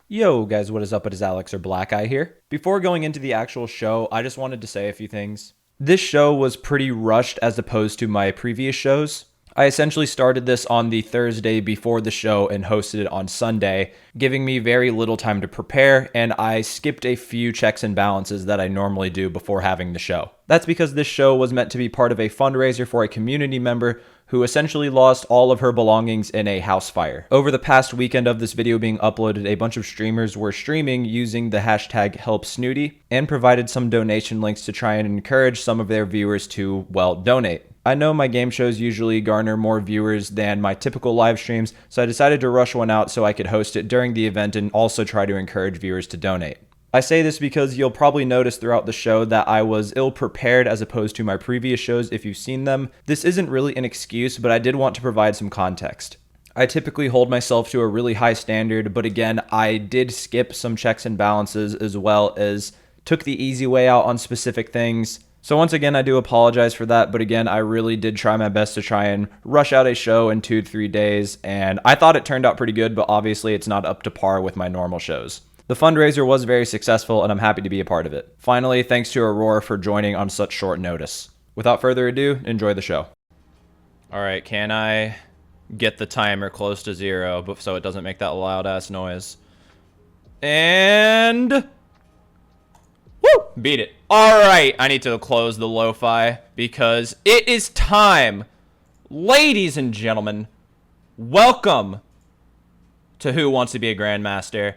Yo guys, what is up? It is Alex or Black Eye here. Before going into the actual show, I just wanted to say a few things. This show was pretty rushed as opposed to my previous shows. I essentially started this on the Thursday before the show and hosted it on Sunday, giving me very little time to prepare, and I skipped a few checks and balances that I normally do before having the show. That's because this show was meant to be part of a fundraiser for a community member who essentially lost all of her belongings in a house fire. Over the past weekend of this video being uploaded, a bunch of streamers were streaming using the hashtag #HelpSnooty and provided some donation links to try and encourage some of their viewers to, well, donate. I know my game shows usually garner more viewers than my typical live streams, so I decided to rush one out so I could host it during the event and also try to encourage viewers to donate. I say this because you'll probably notice throughout the show that I was ill-prepared as opposed to my previous shows if you've seen them. This isn't really an excuse, but I did want to provide some context. I typically hold myself to a really high standard, but again, I did skip some checks and balances as well as took the easy way out on specific things. So once again, I do apologize for that, but again, I really did try my best to try and rush out a show in 2 to 3 days, and I thought it turned out pretty good, but obviously it's not up to par with my normal shows. The fundraiser was very successful, and I'm happy to be a part of it. Finally, thanks to Aror for joining on such short notice. Without further ado, enjoy the show. Alright, can I get the timer close to 0 so it doesn't make that loud-ass noise? And... woo! Beat it. Alright, I need to close the lo-fi because it is time. Ladies and gentlemen, welcome to Who Wants to Be a Grandmaster.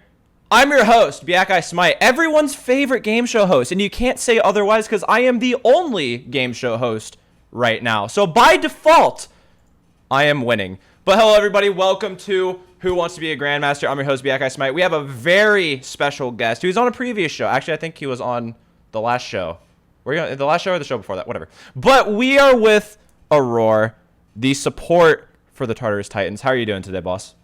I'm your host, Bacchus Smite, everyone's favorite game show host, and you can't say otherwise because I am the only game show host right now. So by default, I am winning. But hello everybody, welcome to Who Wants to Be a Grandmaster. I'm your host, Bacchus Smite. We have a very special guest who's on a previous show. Actually, I think he was on the last show. Were you on the last show or the show before that? Whatever. But we are with Aror, the support for the Tartarus Titans. How are you doing today, boss?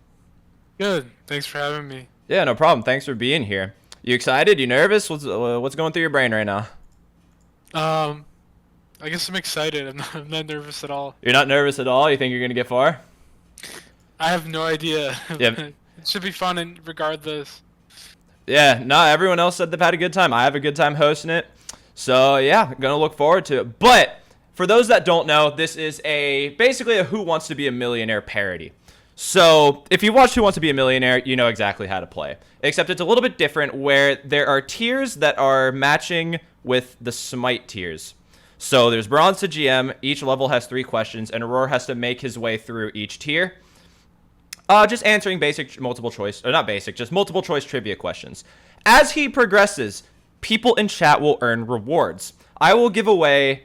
Good. Thanks for having me. Yeah, no problem. Thanks for being here. You excited? You nervous? What's going through your brain right now? I guess I'm excited. I'm not nervous at all. You're not nervous at all? You think you're going to get far? I have no idea. Yep. It should be fun and regardless. Yeah, no, everyone else said they've had a good time. I have a good time hosting it. So, yeah, going to look forward to it. But for those that don't know, this is basically a Who Wants to Be a Millionaire parody. So, if you watched Who Wants to Be a Millionaire, you know exactly how to play. Except it's a little bit different where there are tiers that are matching with the Smite tiers. So, there's Bronze to GM. Each level has 3 questions, and Aror has to make his way through each tier. Just answering basic multiple choice, or not basic, just multiple choice trivia questions. As he progresses, people in chat will earn rewards. I will give away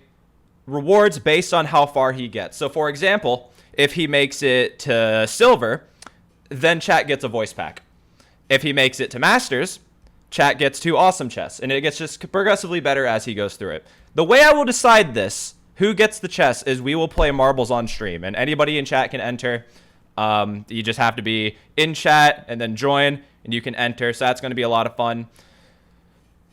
rewards based on how far he gets. So, for example, if he makes it to silver, then chat gets a voice pack. If he makes it to masters, chat gets 2 awesome chests, and it gets just progressively better as he goes through it. The way I will decide this, who gets the chest, is we will play marbles on stream, and anybody in chat can enter. You just have to be in chat and then join, and you can enter, so that's going to be a lot of fun.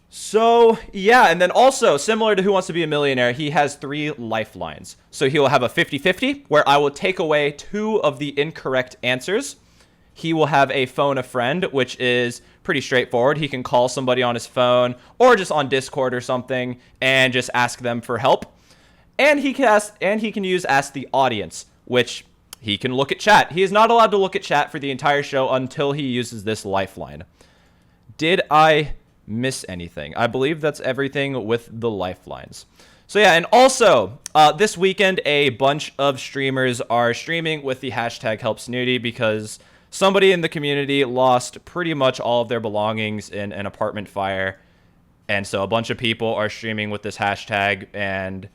So, yeah, and then also, similar to Who Wants to Be a Millionaire, he has 3 lifelines. So he will have a 50-50, where I will take away 2 of the incorrect answers. He will have a phone a friend, which is pretty straightforward. He can call somebody on his phone, or just on Discord or something, and just ask them for help. And he can use Ask the Audience, which he can look at chat. He is not allowed to look at chat for the entire show until he uses this lifeline. Did I miss anything? I believe that's everything with the lifelines. So yeah, and also this weekend a bunch of streamers are streaming with the hashtag #HelpSnooty because somebody in the community lost pretty much all of their belongings in an apartment fire, and so a bunch of people are streaming with this hashtag and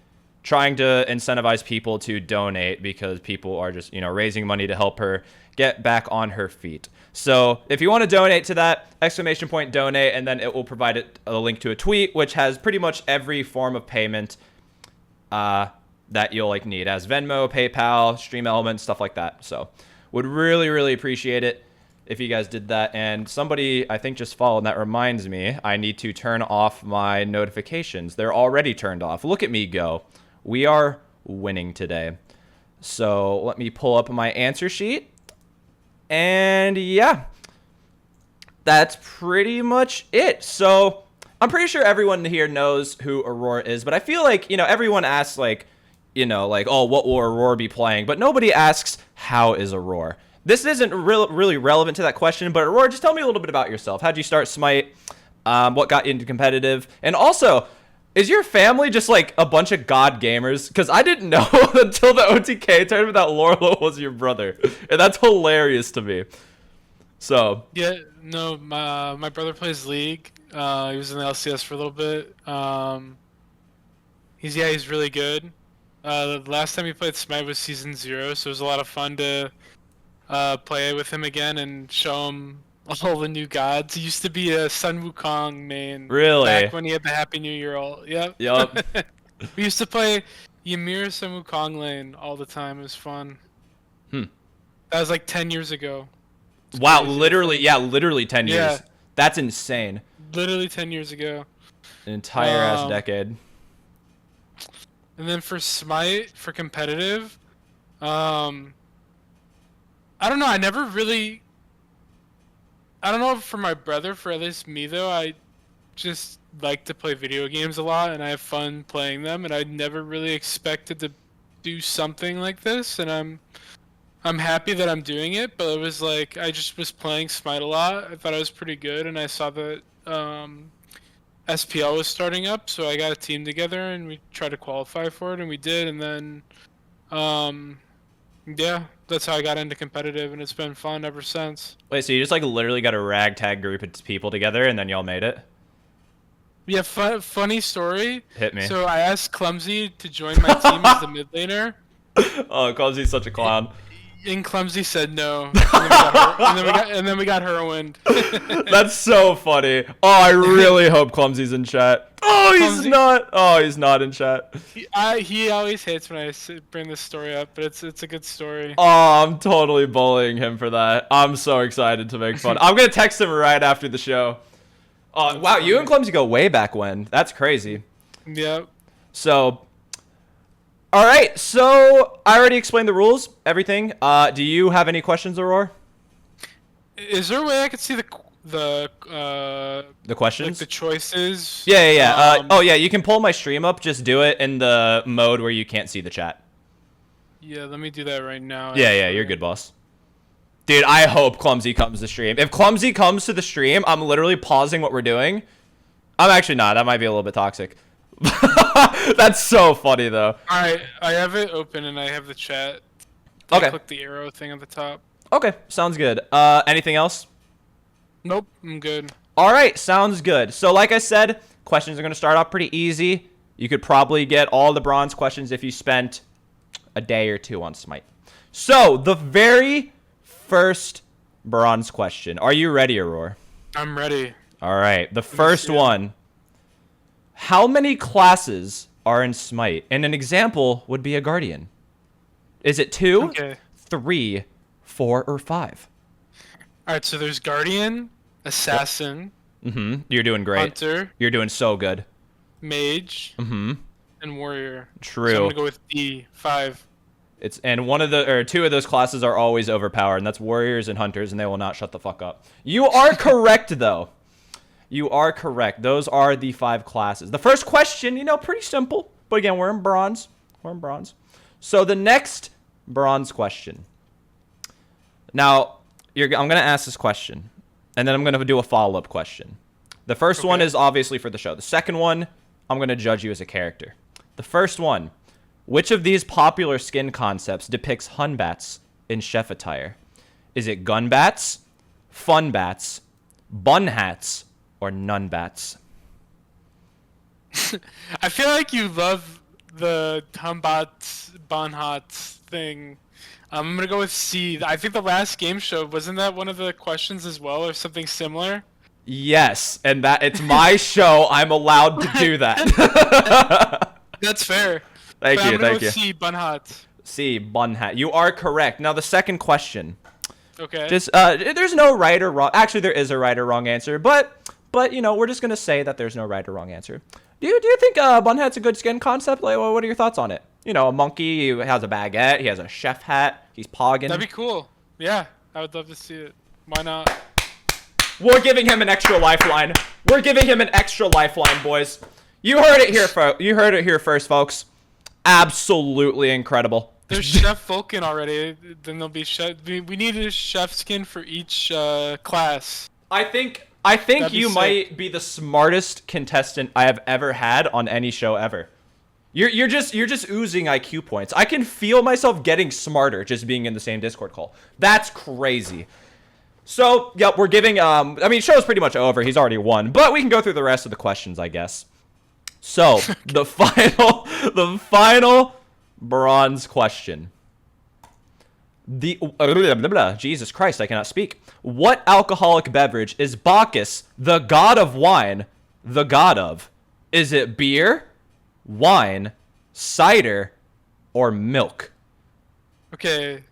trying to incentivize people to donate because people are just, raising money to help her get back on her feet. So if you want to donate to that, !donate, and then it will provide a link to a tweet, which has pretty much every form of payment that you'll need, as Venmo, PayPal, Stream Elements, stuff like that. So would really, really appreciate it if you guys did that. And somebody, I think, just followed, and that reminds me, I need to turn off my notifications. They're already turned off. Look at me go. We are winning today. So let me pull up my answer sheet. And yeah, That's pretty much it. So I'm pretty sure everyone here knows who Aror is, but I feel like, everyone asks like, like, oh, what will Aror be playing? But nobody asks, how is Aror? This isn't really relevant to that question, but Aror, just tell me a little bit about yourself. How'd you start Smite? What got you into competitive? And also, is your family just like a bunch of god gamers? Because I didn't know until the OTK tournament that Lorlo was your brother. And that's hilarious to me. So, Yeah, no, my brother plays League. He was in the LCS for a little bit. He's really good. The last time we played Smite was season 0, so it was a lot of fun to play with him again and show him all the new gods. He used to be a Sun Wukong main. Really? Back when he had the Happy New Year all. Yep. yup. We used to play Ymir Sun Wukong lane all the time. It was fun. Hmm. That was like 10 years ago. It's Wow, crazy. literally 10 Yeah. years. That's insane. Literally 10 years ago. An entire ass decade. And then for Smite, for competitive, I don't know. I never really. I don't know for my brother, for at least me though. I just like to play video games a lot, and I have fun playing them. And I never really expected to do something like this, and I'm happy that I'm doing it. But it was like I just was playing Smite a lot. I thought I was pretty good, and I saw that SPL was starting up, so I got a team together and we tried to qualify for it, and we did. And then, yeah, that's how I got into competitive, and it's been fun ever since. Wait, so you just like literally got a ragtag group of people together and then y'all made it? Yeah, funny story. Hit me. So I asked Clumsy to join my team as the mid laner, Oh, Clumsy's such a clown. and Clumsy said no. And then we got Heroin. That's so funny. Oh, I really hope Clumsy's in chat. Oh, he's Clumsy. not. Oh, he's not in chat. He always hates when I bring this story up, but it's a good story. Oh, I'm totally bullying him for that. I'm so excited to make fun. I'm gonna text him right after the show. Oh, wow, you and Clumsy go way back when. That's crazy. Yep. So, all right. So I already explained the rules, everything. Do you have any questions, Aurora? Is there a way I could see the The questions? like the choices? Yeah. Oh, yeah. You can pull my stream up. Just do it in the mode where you can't see the chat. Yeah, let me do that right now. Yeah. actually. You're good, boss. Dude, I hope Clumsy comes to stream. If Clumsy comes to the stream, I'm literally pausing what we're doing. I'm actually not. That might be a little bit toxic. That's so funny, though. Alright, I have it open and I have the chat. Okay. Click the arrow thing at the top. Okay, sounds good. Anything else? Nope, I'm good. All right, sounds good. So like I said, questions are going to start off pretty easy. You could probably get all the bronze questions if you spent a day or two on Smite. So the very first bronze question. Are you ready, Aurora? I'm ready. All right, the first one. How many classes are in Smite? And an example would be a Guardian. Is it 2, Okay. 3, 4, or 5? Alright, so there's Guardian, Assassin, You're doing great. Hunter, You're doing so good. Mage, and Warrior. True. So I'm gonna go with D5. And two of those classes are always overpowered, and that's warriors and hunters, and they will not shut the fuck up. You are correct, though. You are correct. Those are the 5 classes. The first question, pretty simple, but again, we're in bronze. So the next bronze question. Now, I'm gonna ask this question, and then I'm gonna do a follow-up question. The first one is obviously for the show. The second one, I'm gonna judge you as a character. The first one. Which of these popular skin concepts depicts Hun bats in chef attire? Is it gun bats, fun bats, bun hats, or nun bats? I feel like you love the Tumbats Bonhats thing. I'm gonna go with C. I think the last game show, wasn't that one of the questions as well, or something similar? Yes, and that it's my show. I'm allowed to do that. That's fair. Thank But you, I'm gonna thank go you. with C. Bunhats. C, bun hat. You are correct. Now the second question. Okay. There's no right or wrong. Actually, there is a right or wrong answer, but we're just gonna say that there's no right or wrong answer. Do you think bun hat's a good skin concept? Like, what are your thoughts on it? A monkey who has a baguette. He has a chef hat. He's pogging. That'd be cool. Yeah, I would love to see it. Why not? We're giving him an extra lifeline. We're giving him an extra lifeline, boys. You heard it here, you heard it here first, folks. Absolutely incredible. There's Chef Vulcan already. Then there'll be chef. We need a chef skin for each class. I think you sick. might be the smartest contestant I have ever had on any show ever. You're just oozing IQ points. I can feel myself getting smarter just being in the same Discord call. That's crazy. So, yep, we're giving I mean, show's pretty much over. He's already won, but we can go through the rest of the questions, I guess. So, the final bronze question. Jesus Christ, I cannot speak. What alcoholic beverage is Bacchus, the god of wine, the god of? Is it beer, wine, cider, or milk? Okay,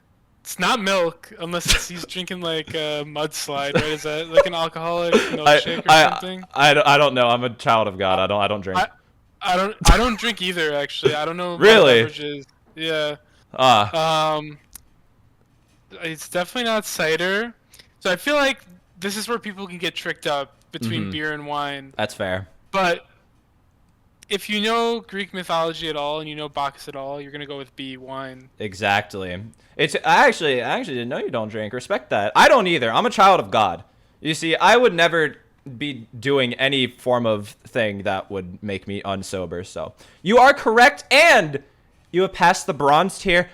it's not milk unless he's drinking like a mudslide, right? Is that like an alcoholic milkshake or something? I don't know. I'm a child of God. I don't drink. I don't drink either, actually. I don't know what Really? beverages. Yeah. Ah. It's definitely not cider. So I feel like this is where people can get tricked up between beer and wine. That's fair. But if you know Greek mythology at all and you know Bacchus at all, you're gonna go with B, wine. Exactly. I actually didn't know you don't drink. Respect that. I don't either. I'm a child of God. You see, I would never be doing any form of thing that would make me unsober. So you are correct, and you have passed the bronze tier,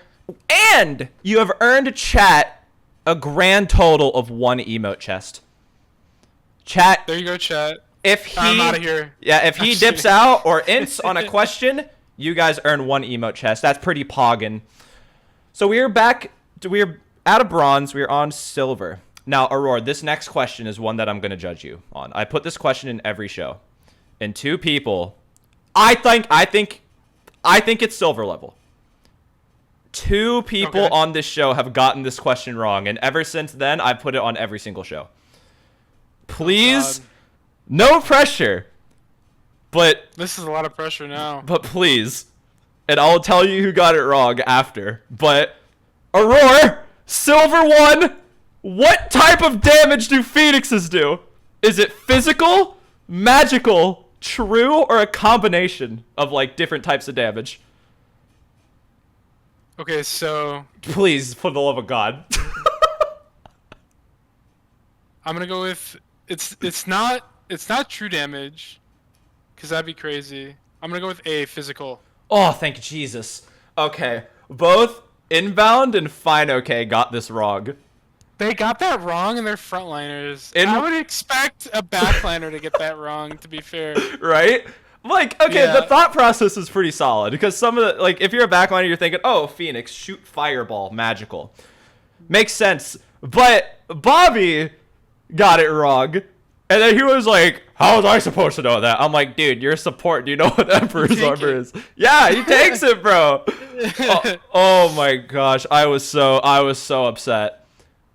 and you have earned chat a grand total of 1 emote chest. Chat. There you go, chat. I'm out of here. Yeah, if he dips out or ints on a question, you guys earn 1 emote chest. That's pretty poggin. So we're back. We're out of bronze. We're on silver. Now, Aror, this next question is one that I'm going to judge you on. I put this question in every show. And 2 people, I think it's silver level. 2 people on this show have gotten this question wrong, and ever since then, I've put it on every single show. Please, no pressure, but this is a lot of pressure now. But please, and I'll tell you who got it wrong after. But Aror, silver 1. What type of damage do phoenixes do? Is it physical, magical, true, or a combination of like different types of damage? Okay, so please, for the love of God. I'm gonna go with it's not true damage, because that'd be crazy. I'm gonna go with A, physical. Oh, thank Jesus. Okay, both Inbound and Fine OK got this wrong. They got that wrong, and they're frontliners. I would expect a backliner to get that wrong, to be fair. Right? Like, okay, yeah. The thought process is pretty solid, because some of the, like, if you're a backliner, you're thinking, oh, Phoenix, shoot fireball, magical. Makes sense. But Bobby got it wrong. And then he was like, how was I supposed to know that? I'm like, dude, you're a support. Do you know what Emperor's Armor is? Yeah, he takes it, bro. Oh my gosh. I was so upset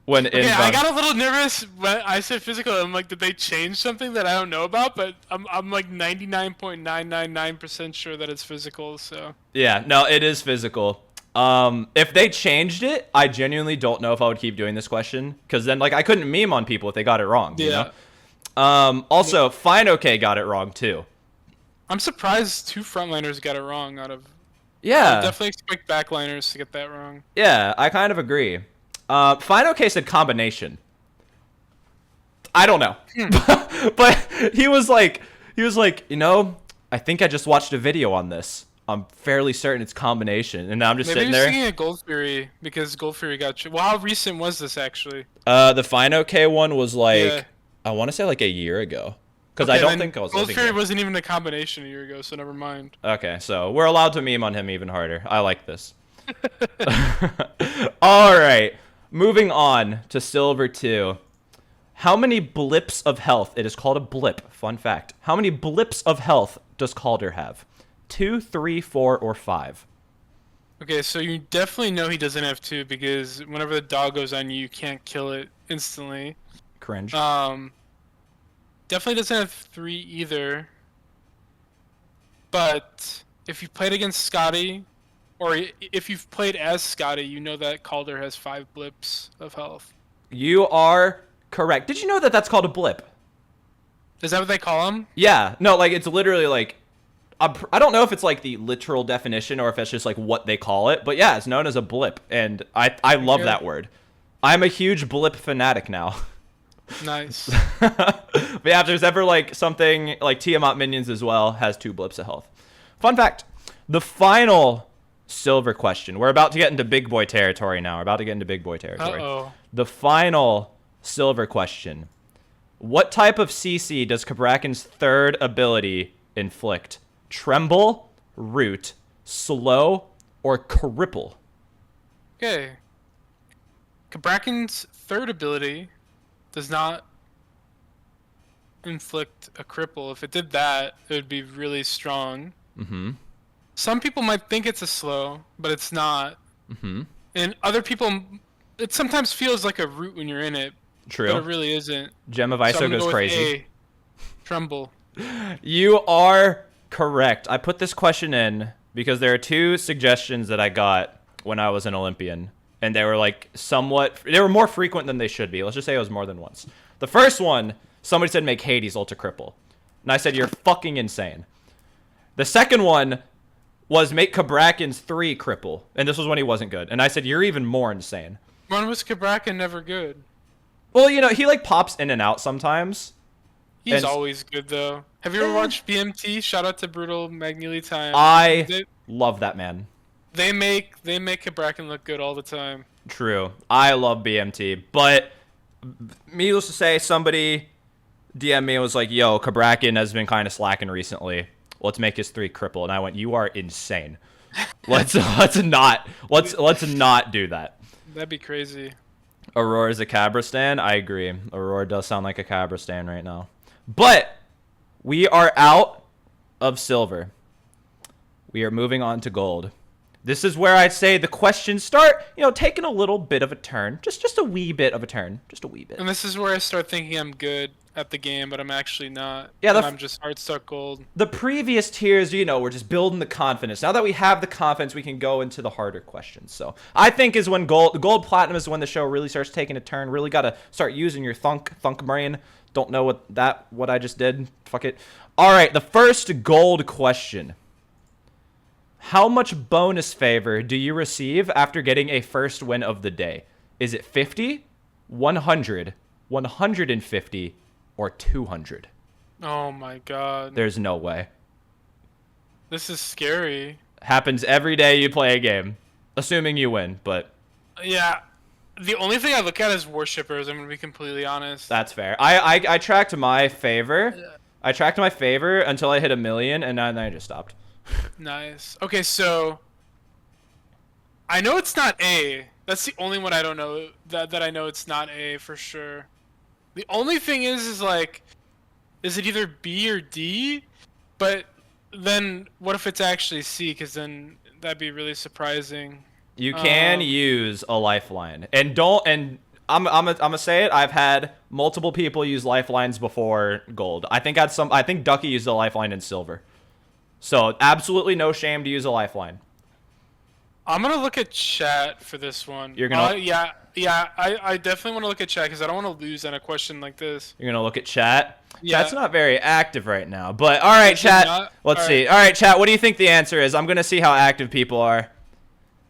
when I got a little nervous when I said physical. I'm like, did they change something that I don't know about? But I'm like 99.999% sure that it's physical, so. Yeah, no, it is physical. If they changed it, I genuinely don't know if I would keep doing this question, because then like I couldn't meme on people if they got it wrong, you know? Also, Fine OK got it wrong too. I'm surprised 2 frontliners got it wrong out of. Yeah. I definitely expect backliners to get that wrong. Yeah, I kind of agree. Fine OK said combination. I don't know. But he was like, you know, I think I just watched a video on this. I'm fairly certain it's combination, and now I'm just sitting there. Maybe you're thinking of Gold Fury, because Gold Fury got. Well, how recent was this actually? The Fine OK one was like, I want to say like a year ago, because I don't think I was. Gold Fury wasn't even a combination a year ago, so never mind. Okay, so we're allowed to meme on him even harder. I like this. All right, moving on to Silver 2. How many blips of health? It is called a blip. Fun fact. How many blips of health does Calder have? 2, 3, 4, or 5? Okay, so you definitely know he doesn't have 2, because whenever the dog goes on you, you can't kill it instantly. Cringe. Definitely doesn't have 3 either. But if you played against Scotty, or if you've played as Scotty, you know that Calder has 5 blips of health. You are correct. Did you know that that's called a blip? Is that what they call them? Yeah. No, like it's literally like I don't know if it's like the literal definition or if it's just like what they call it, but yeah, it's known as a blip, and I love that word. I'm a huge blip fanatic now. Nice. But yeah, if there's ever like something like Tiamat minions as well, has 2 blips of health. Fun fact, the final silver question. We're about to get into big boy territory now. We're about to get into big boy territory. Uh-oh. The final silver question. What type of CC does Kabrakan's third ability inflict? Tremble, root, slow, or cripple? Okay. Kabrakan's third ability does not inflict a cripple. If it did that, it would be really strong. Mm-hmm. Some people might think it's a slow, but it's not. Mm-hmm. And other people, it sometimes feels like a root when you're in it. True. But it really isn't. Gem of So ISO I'm gonna goes go with crazy. A, tremble. You are correct. I put this question in because there are 2 suggestions that I got when I was an Olympian, and they were like they were more frequent than they should be. Let's just say it was more than once. The first one, somebody said make Hades ult to cripple, and I said you're fucking insane. The second one was make Kabrakan's 3 cripple, and this was when he wasn't good, and I said you're even more insane. When was Kabrakan never good? Well, you know, he like pops in and out sometimes. He's always good though. Have you ever watched BMT? Shout out to Brutal Magnili Time. I love that man. They make Kabrakan look good all the time. True. I love BMT, but needless to say, somebody DM'd me and was like, yo, Kabrakan has been kind of slacking recently. Let's make his 3 cripple. And I went, you are insane. Let's not do that. That'd be crazy. Aror is a Cabristan. I agree. Aror does sound like a Cabristan right now. But we are out of silver. We are moving on to gold. This is where I'd say the questions start, taking a little bit of a turn. Just a wee bit of a turn. Just a wee bit. And this is where I start thinking I'm good at the game, but I'm actually not. Yeah, I'm just hard stuck gold. The previous tiers, we're just building the confidence. Now that we have the confidence, we can go into the harder questions. So I think is when gold platinum is when the show really starts taking a turn. Really got to start using your thunk brain. Don't know what I just did. Fuck it. All right, the first gold question. How much bonus favor do you receive after getting a first win of the day? Is it 50, 100, 150, or 200? Oh my god. There's no way. This is scary. Happens every day you play a game. Assuming you win, but... Yeah. The only thing I look at is worshippers, I'm going to be completely honest. That's fair. I tracked my favor. Yeah. I tracked my favor until I hit 1 million, and then I just stopped. Nice. Okay, so... I know it's not A. That's the only one I don't know. That I know it's not A for sure. The only thing is like... Is it either B or D? But then what if it's actually C? Because then that'd be really surprising. You can use a lifeline, and I'm gonna say it. I've had multiple people use lifelines before gold. I think Ducky used a lifeline in silver, so absolutely no shame to use a lifeline. I'm gonna look at chat for this one. You're gonna yeah. I definitely want to look at chat because I don't want to lose on a question like this. You're gonna look at chat. Yeah. Chat's not very active right now, but all right, chat. Let's see. All right, chat. What do you think the answer is? I'm gonna see how active people are.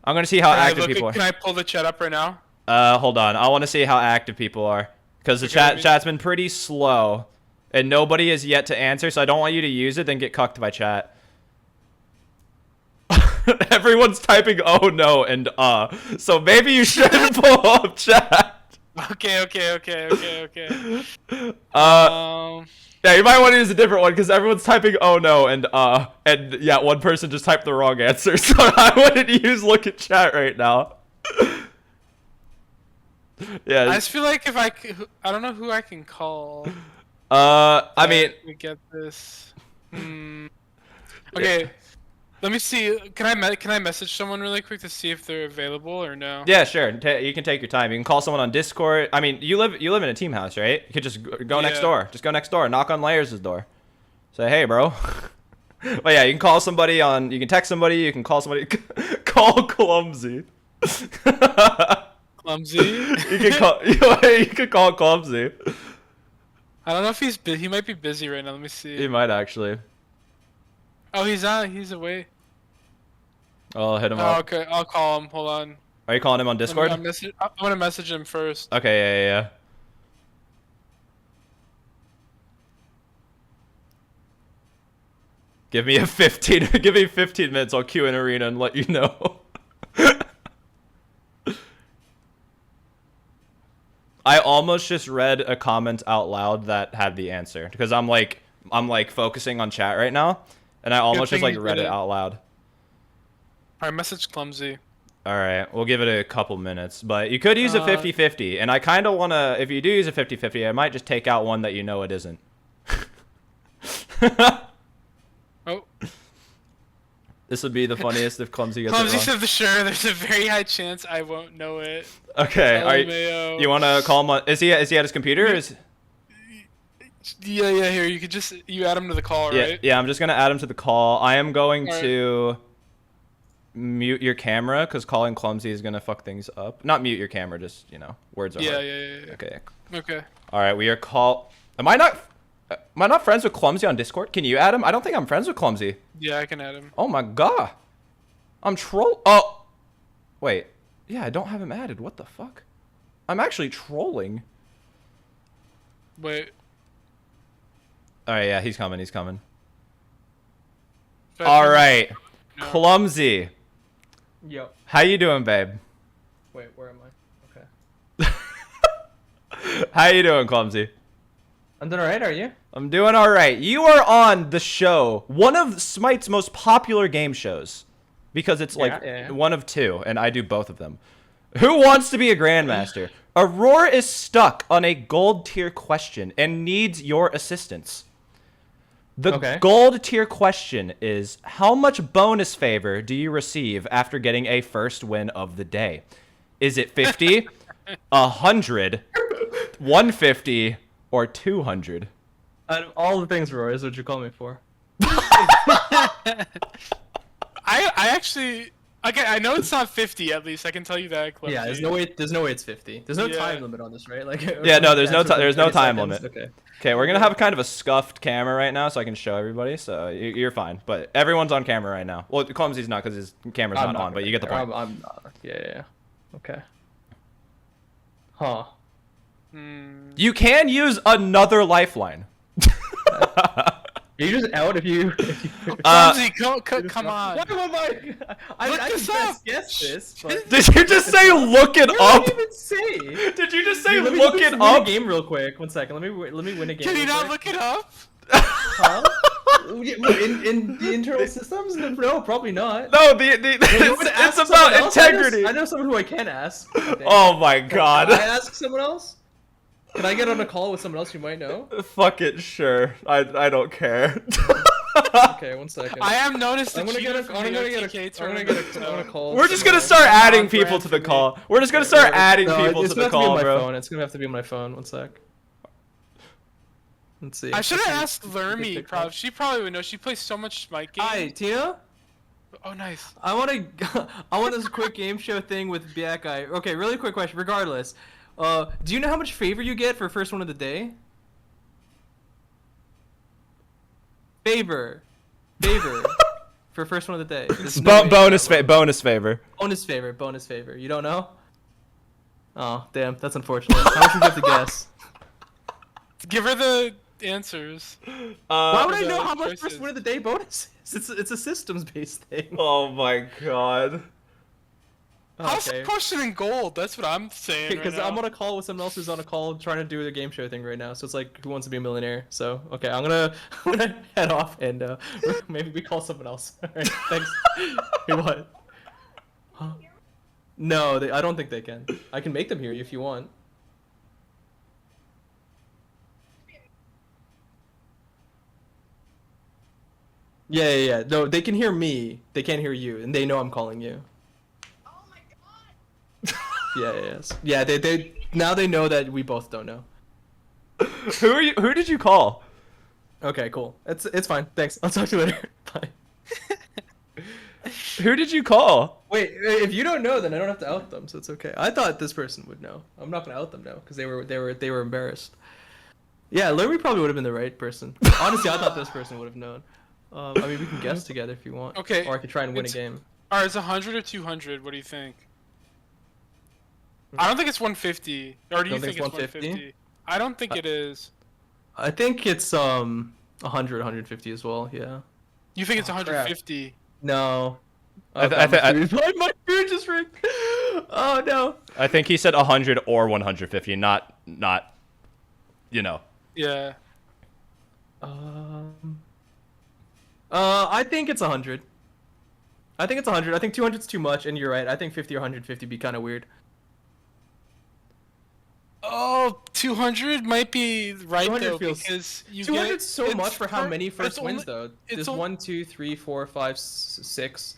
I'm gonna see how active people are. Can I pull the chat up right now? Hold on. I want to see how active people are because the chat's been pretty slow, and nobody has yet to answer. So I don't want you to use it, then get cucked by chat. Everyone's typing "oh no" and so maybe you shouldn't pull up chat. Okay. Yeah, you might want to use a different one because everyone's typing "oh no" and yeah, one person just typed the wrong answer, so I wouldn't use look at chat right now. Yeah. I just feel like if I don't know who I can call. I mean, we get this. Okay. Let me see. Can I message someone really quick to see if they're available or no? Yeah, sure. You can take your time. You can call someone on Discord. I mean, you live in a team house, right? You could just go next door. Just go next door. Knock on Layers' door. Say, hey, bro. But yeah, you can call somebody on. You can text somebody. You can call somebody. Call Clumsy. Clumsy. You could call you could call Clumsy. I don't know if he's he might be busy right now. Let me see. He might actually. Oh, he's on. He's away. I'll hit him Oh, up. okay. I'll call him. Hold on. Are you calling him on Discord? I'm gonna message him first. Okay, yeah. Give me 15 minutes, I'll queue an arena and let you know. I almost just read a comment out loud that had the answer because I'm focusing on chat right now and I almost just like read it out loud. Alright, message Clumsy. Alright, we'll give it a couple minutes, but you could use a 50-50 and I kind of want to, if you do use a 50-50, I might just take out one that you know it isn't. Oh. This would be the funniest if Clumsy gets Clumsy it wrong. said sure, there's a very high chance I won't know it. Okay, you want to call him on, is he at his computer? Or is... Yeah, here, you could just, you add him to the call, right? Yeah, I'm just going to add him to the call. I am going to mute your camera because calling Clumsy is going to fuck things up. Not mute your camera, just, you know, words are hard. Yeah. Okay. Alright, we are Am I not friends with Clumsy on Discord? Can you add him? I don't think I'm friends with Clumsy. Yeah, I can add him. Oh my god. I'm Oh. Wait. Yeah, I don't have him added. What the fuck? I'm actually trolling. Wait. Alright, yeah, he's coming. Alright. No. Clumsy. Yep. How you doing, babe? Wait, where am I? Okay. How you doing, Clumsy? I'm doing alright, are you? I'm doing alright. You are on the show, one of Smite's most popular game shows. Because it's one of two, and I do both of them. Who wants to be a Grandmaster? Aror is stuck on a gold tier question and needs your assistance. The gold tier question is, how much bonus favor do you receive after getting a first win of the day? Is it 50, 100, 150, or 200? Out of all the things, Roy, is what you call me for. I actually, okay, I know it's not 50 at least. I can tell you that. Clumsy. Yeah, there's no way it's 50. There's no time limit on this, right? Like. Yeah, no, there's no time limit. Okay. Okay, we're gonna have kind of a scuffed camera right now, so I can show everybody. So you're fine, but everyone's on camera right now. Well, Clumsy's not because his camera's not on, but you get the point. I'm not. Yeah. Okay. Huh. You can use another lifeline. Are you just out if you? Clumsy, come on. What am I can best guess this. But Did you just say look it up? What did you even say? Did you just say Dude, look it win up? a game real quick. 1 second. Let me win a game. Can you real not quick. look it up? Huh? In the internal systems? No, probably not. No, it's about integrity. I know someone who I can ask. Oh my god. Can I ask someone else? Can I get on a call with someone else you might know? Fuck it, sure. I don't care. Okay, 1 second. I am noticed. I'm gonna get a call. We're just gonna start adding people to the call. We're just gonna start adding people to the call, bro. It's gonna have to be on my phone. 1 sec. Let's see. I should have asked Lermy. She probably would know. She plays so much Smite games. Hi, Tina. Oh, nice. I want this quick game show thing with Bacchus. Okay, really quick question. Regardless, do you know how much favor you get for first one of the day? Favor for first one of the day. Bonus favor. Bonus favor. You don't know? Oh, damn. That's unfortunate. How much would you have to guess? Give her the answers. Why would I know how much first win of the day bonus is? It's a systems-based thing. Oh my god. How's the question in gold? That's what I'm saying. Because right I'm on a call with someone else who's on a call trying to do the game show thing right now. So it's like, who wants to be a millionaire? So okay, I'm gonna head off and maybe we call someone else. All right, thanks. Hey, what? Huh? No, I don't think they can. I can make them hear you if you want. Yeah. No, they can hear me. They can't hear you, and they know I'm calling you. Yeah. They now they know that we both don't know. Who did you call? Okay, cool. It's fine. Thanks. I'll talk to you later. Bye. Who did you call? Wait, if you don't know, then I don't have to out them, so it's okay. I thought this person would know. I'm not gonna out them now because they were embarrassed. Yeah, Larry probably would have been the right person. Honestly, I thought this person would have known. I mean, we can guess together if you want. Okay. Or I could try and win a game. Alright, it's 100 or 200. What do you think? I don't think it's 150. Or do you think it's 150? I don't think it is. I think it's 100, 150 as well. Yeah. You think it's 150? No. My food just rigged. Oh no. I think he said 100 or 150, not, you know. Yeah. I think it's 100. I think it's 100. I think 200 is too much, and you're right. I think 50 or 150 be kind of weird. Oh, 200 might be right though, feels, because you 200 get, is so much for how many first wins only, though. There's 1, 2, 3, 4, 5, 6,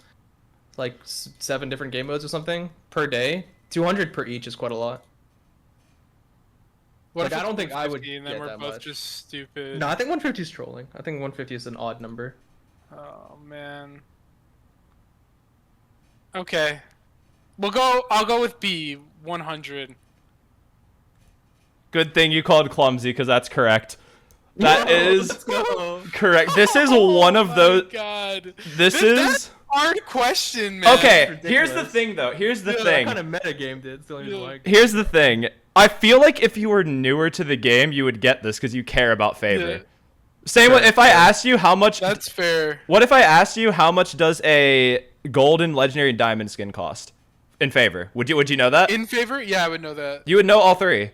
like 7 different game modes or something per day. 200 per each is quite a lot. What like, if I don't think I would and get then we're that both much. just stupid. No, I think 150 is trolling. I think 150 is an odd number. Oh man. Okay. I'll go with B, 100. Good thing you called clumsy, because that's correct. That is correct. This is one of those. Oh my God. This is That's a hard question, man. okay. Here's the thing, though. Here's the thing. Kind of meta game, dude. It's the only reason why. Here's the thing. I feel like if you were newer to the game, you would get this because you care about favor. Yeah. Same with if I asked you how much. That's fair. What if I asked you how much does a golden, legendary, and diamond skin cost? In favor, would you know that? In favor? Yeah, I would know that. You would know all three.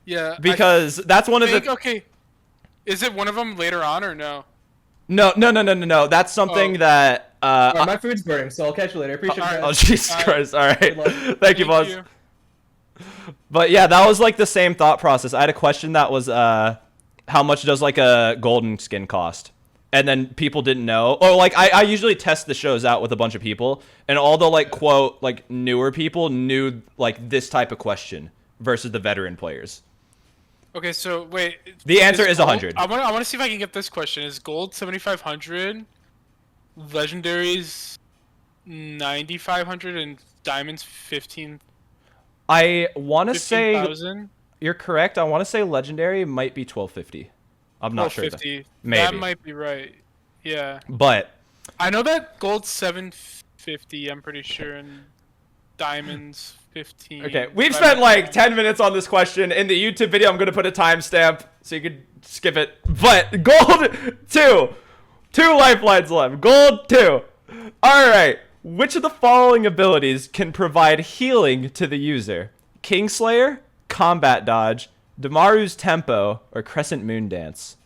Yeah. Because that's one of the. Okay. Is it one of them later on or no? No. That's something that. Right, my food's burning, so I'll catch you later. Appreciate it. Oh Jesus Christ! All right. Thank you, boss. You. But yeah, that was like the same thought process. I had a question that was, how much does like a golden skin cost? And then people didn't know. Or like I usually test the shows out with a bunch of people, and all the like quote like newer people knew like this type of question versus the veteran players. Okay, so wait. The answer is gold, 100. I want to see if I can get this question. Is gold 7,500, legendaries 9,500, and diamonds 15? I want to say 15,000? you're correct. I want to say legendary might be 1250. I'm not sure. 1250. Maybe. That might be right. Yeah. But I know that gold's 750. I'm pretty sure, and diamonds 15. okay, we've spent like 10 minutes on this question. In the YouTube video, I'm going to put a timestamp so you could skip it. But gold 2. 2 lifelines left. Gold 2. All right. Which of the following abilities can provide healing to the user? Kingslayer, Combat Dodge, Damaru's Tempo, or Crescent Moon Dance?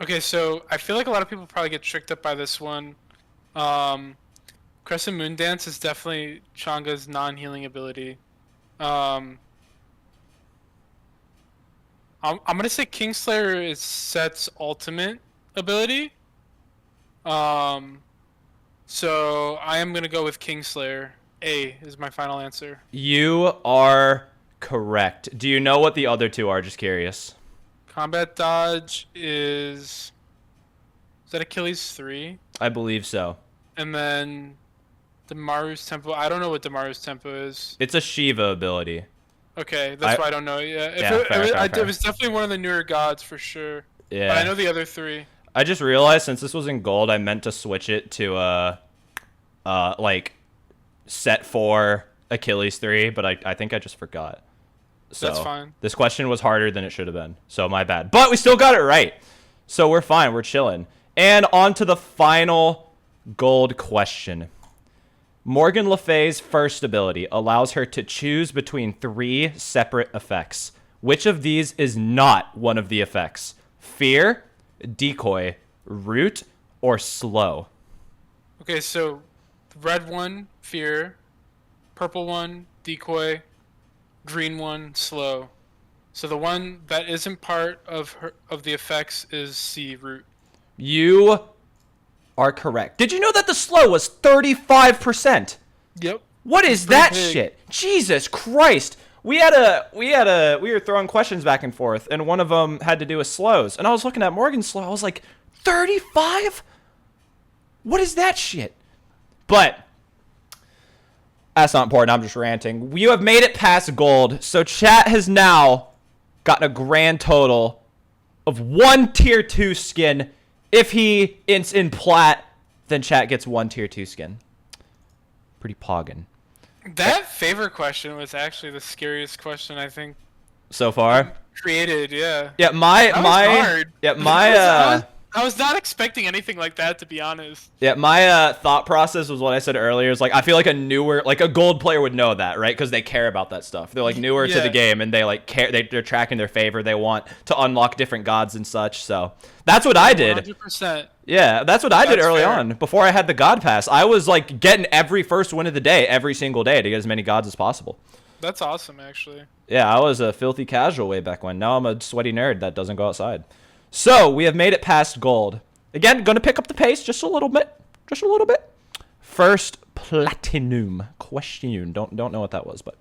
Okay, so I feel like a lot of people probably get tricked up by this one. Crescent Moon Dance is definitely Changa's non-healing ability. I'm gonna say Kingslayer is Set's ultimate ability. So I am gonna go with Kingslayer. A is my final answer. You are correct. Do you know what the other two are? Just curious. Combat Dodge is that Achilles 3? I believe so. And then Damaru's Tempo. I don't know what Damaru's Tempo is. It's a Shiva ability. Okay, that's why I don't know. Yeah, Fair. it was definitely one of the newer gods for sure. Yeah. But I know the other 3. I just realized since this was in gold, I meant to switch it to like set 4 Achilles 3, but I think I just forgot. So That's fine. This question was harder than it should have been, so my bad. But we still got it right, so we're fine. We're chilling. And on to the final gold question. Morgan Le Fay's first ability allows her to choose between 3 separate effects. Which of these is not one of the effects? Fear, Decoy, Root, or Slow? Okay, so red one, Fear. Purple one, Decoy. Green one, Slow. So the one that isn't part of the effects is C, Root. You are correct. Did you know that the slow was 35%? Yep. What is that big. shit? Jesus Christ. We were throwing questions back and forth, and one of them had to do with slows. And I was looking at Morgan's slow. I was like, 35? What is that shit? But that's not important. I'm just ranting. You have made it past gold. So chat has now gotten a grand total of 1 tier 2 skin. If he is in plat, then chat gets 1 tier 2 skin. Pretty poggin. That favor question was actually the scariest question I think So far? created, yeah. Yeah, Hard. I was not expecting anything like that, to be honest. Yeah, my thought process was what I said earlier. Is like I feel like a gold player would know that, right? Because they care about that stuff. They're like newer to the game, and they like care. They're tracking their favor. They want to unlock different gods and such. So that's what I did. 100%. Yeah, that's what I did early fair. on. Before I had the god pass, I was like getting every first win of the day, every single day, to get as many gods as possible. That's awesome, actually. Yeah, I was a filthy casual way back when. Now I'm a sweaty nerd that doesn't go outside. So we have made it past gold. Again, going to pick up the pace just a little bit. Just a little bit. First platinum question. Don't know what that was, but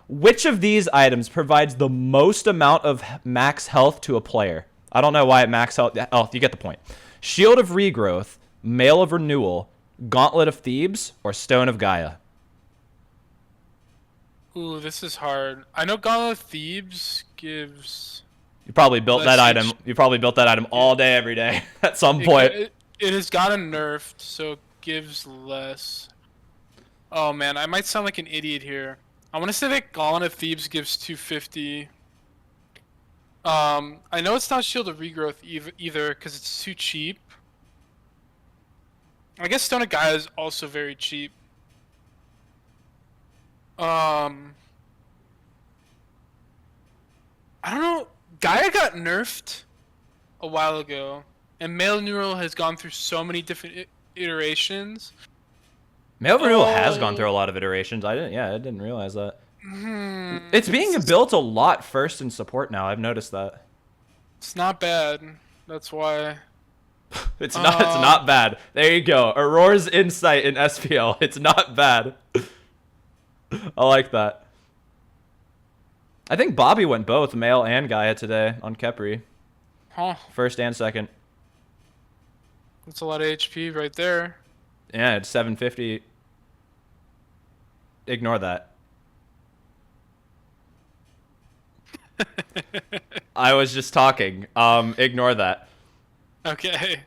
which of these items provides the most amount of max health to a player? I don't know why it max health. Oh, you get the point. Shield of Regrowth, Mail of Renewal, Gauntlet of Thebes, or Stone of Gaia? Ooh, this is hard. I know Gauntlet of Thebes gives... You probably built that Let's item. see. You probably built that item all day, every day at some point. It has gotten nerfed, so it gives less. Oh man, I might sound like an idiot here. I want to say that Gauntlet of Thebes gives 250. I know it's not Shield of Regrowth either because it's too cheap. I guess Stone of Gaia is also very cheap. I don't know. Gaia got nerfed a while ago, and Mail Neural has gone through so many different iterations. Mail of Renewal has gone through a lot of iterations. I didn't realize that. It's being built a lot first in support now. I've noticed that. It's not bad. That's why. It's not bad. There you go. Aror's insight in SPL. It's not bad. I like that. I think Bobby went both Mail and Gaia today on Kepri. Huh. First and second. That's a lot of HP right there. Yeah, it's 750. Ignore that. I was just talking. Ignore that. Okay.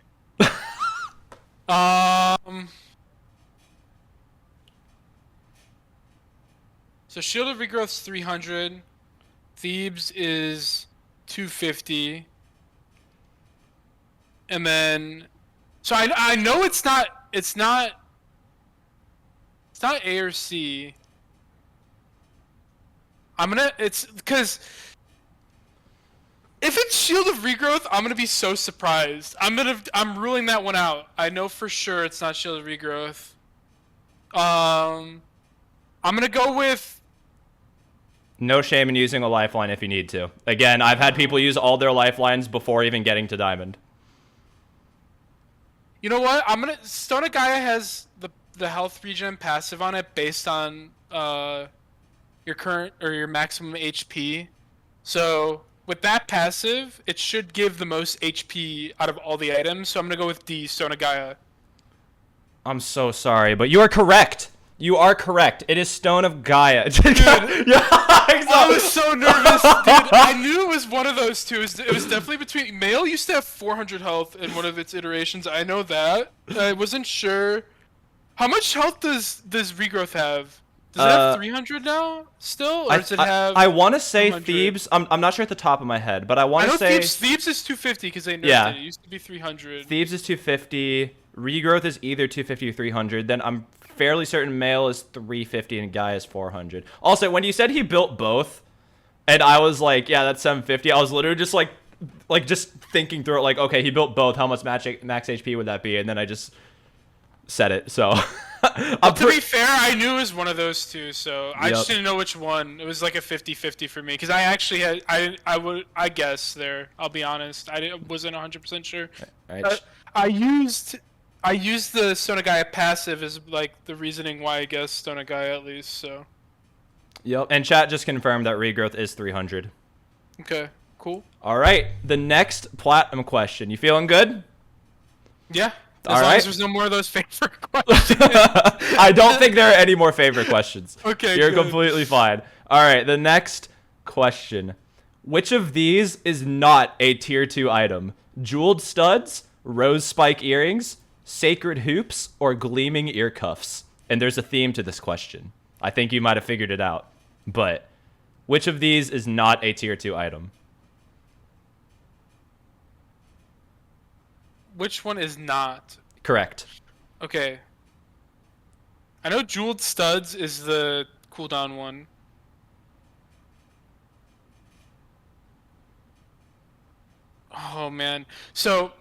So Shield of Regrowth's 300. Thebes is 250. And then so I know it's not A or C. It's because if it's Shield of Regrowth, I'm gonna be so surprised. I'm ruling that one out. I know for sure it's not Shield of Regrowth. I'm gonna go with No shame in using a lifeline if you need to. Again, I've had people use all their lifelines before even getting to Diamond. You know what? Stone of Gaia has the health regen passive on it based on your current or your maximum HP. So with that passive, it should give the most HP out of all the items. So I'm gonna go with D, Stone of Gaia. I'm so sorry, but you are correct. You are correct. It is Stone of Gaia. Dude, Yeah, I was so nervous, dude. I knew it was one of those two. It was definitely between. Mail used to have 400 health in one of its iterations. I know that. I wasn't sure. How much health does Regrowth have? Does it have 300 now still, or does it have? I want to say 200? Thebes. I'm not sure at the top of my head, but I want to say Thebes is 250 because they nerfed Yeah. it. It used to be 300. Thebes is 250. Regrowth is either 250 or 300. Then I'm fairly certain Mail is 350 and Gaia is 400. Also, when you said he built both, and I was like, yeah, that's 750. I was literally just like just thinking through it, like, okay, he built both. How much max HP would that be? And then I just said it. So, To be fair, I knew it was one of those two, so I just Yep. didn't know which one. It was like a 50-50 for me because I actually had I guess there. I'll be honest, wasn't 100% sure. Right. I used the Stone of Gaia passive as like the reasoning why I guess Stone of Gaia at least. So Yep. And chat just confirmed that Regrowth is 300. okay, cool. All right. The next platinum question. You feeling good? Yeah. As All long right. as there's no more of those favorite questions. I don't think there are any more favorite questions. Okay, You're good. completely fine. All right, the next question. Which of these is not a tier 2 item? Jeweled studs, rose spike earrings, sacred hoops, or gleaming ear cuffs? And there's a theme to this question. I think you might have figured it out. But which of these is not a tier 2 item? Which one is not? Correct. Okay. I know jeweled studs is the cooldown one. Oh man. So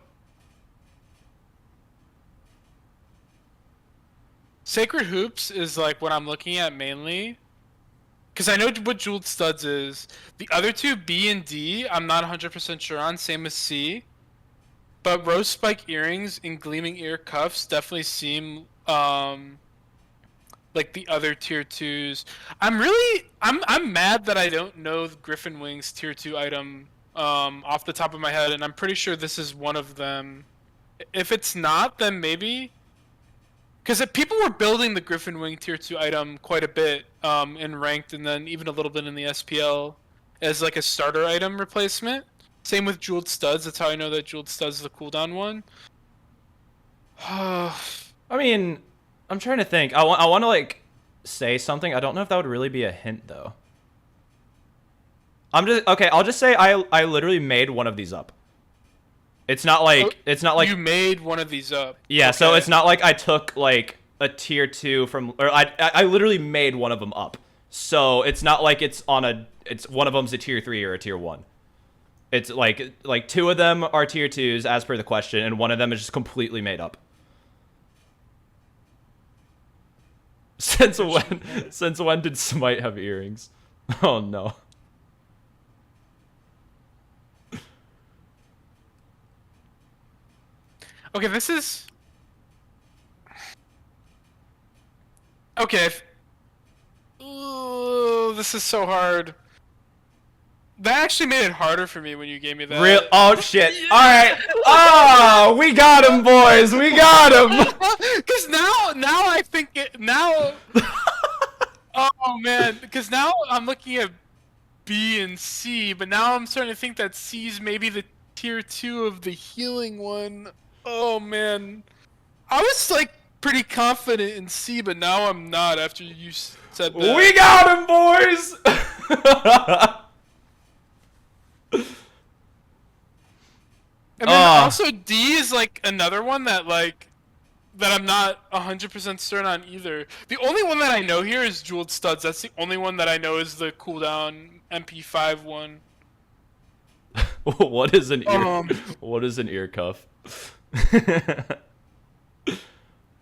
Sacred Hoops is like what I'm looking at mainly. Because I know what jeweled studs is. The other two, B and D, I'm not 100% sure on. Same as C. But rose spike earrings and gleaming ear cuffs definitely seem like the other tier 2s. I'm mad that I don't know the Griffin Wings tier 2 item off the top of my head, and I'm pretty sure this is one of them. If it's not, then maybe, because people were building the Griffin Wing tier 2 item quite a bit in ranked, and then even a little bit in the SPL as like a starter item replacement. Same with Jeweled Studs. That's how I know that Jeweled Studs is the cooldown one. I mean, I'm trying to think. I want to like say something. I don't know if that would really be a hint though. I'll just say I literally made one of these up. It's not like you made one of these up. Yeah, Okay. so it's not like I took like a tier 2 from, or I literally made one of them up. So it's not like it's one of them's a tier 3 or a tier 1. It's like two of them are tier 2s as per the question, and one of them is just completely made up. Since when did Smite have earrings? Oh no. Okay, this is... Okay. Ooh, this is so hard. That actually made it harder for me when you gave me that. Real? Oh shit! All right. Oh, we got him, boys. We got him. Because now I think it now. Oh man, because now I'm looking at B and C, but now I'm starting to think that C's maybe the tier 2 of the healing one. Oh man, I was like pretty confident in C, but now I'm not after you said that. We got him, boys. And then also D is like another one that I'm not 100% certain on either. The only one that I know here is Jeweled Studs. That's the only one that I know is the cooldown MP5 one. What is an ear cuff?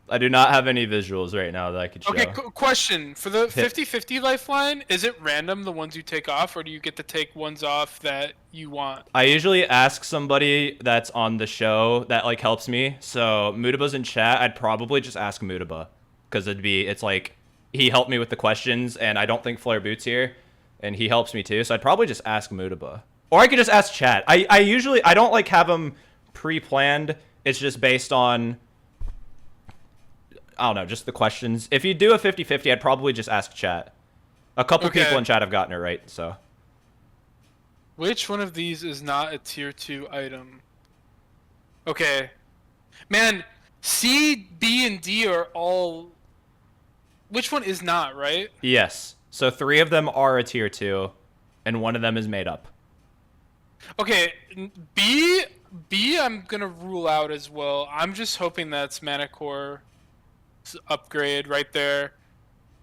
I do not have any visuals right now that I could show. Okay, question. For the 50-50 lifeline, is it random the ones you take off, or do you get to take ones off that you want? I usually ask somebody that's on the show that like helps me. So Mutaba's in chat. I'd probably just ask Mutaba, because it's like he helped me with the questions, and I don't think Flare Boot's here, and he helps me too. So I'd probably just ask Mutaba, or I could just ask chat. I usually don't like have them pre-planned. It's just based on, I don't know, just the questions. If you do a 50-50, I'd probably just ask chat. A couple people in chat have gotten it right, so. Which one of these is not a tier 2 item? Okay. Man, C, B, and D are all... Which one is not, right? Yes. So 3 of them are a tier 2, and 1 of them is made up. Okay, B I'm gonna rule out as well. I'm just hoping that's Manicore upgrade right there.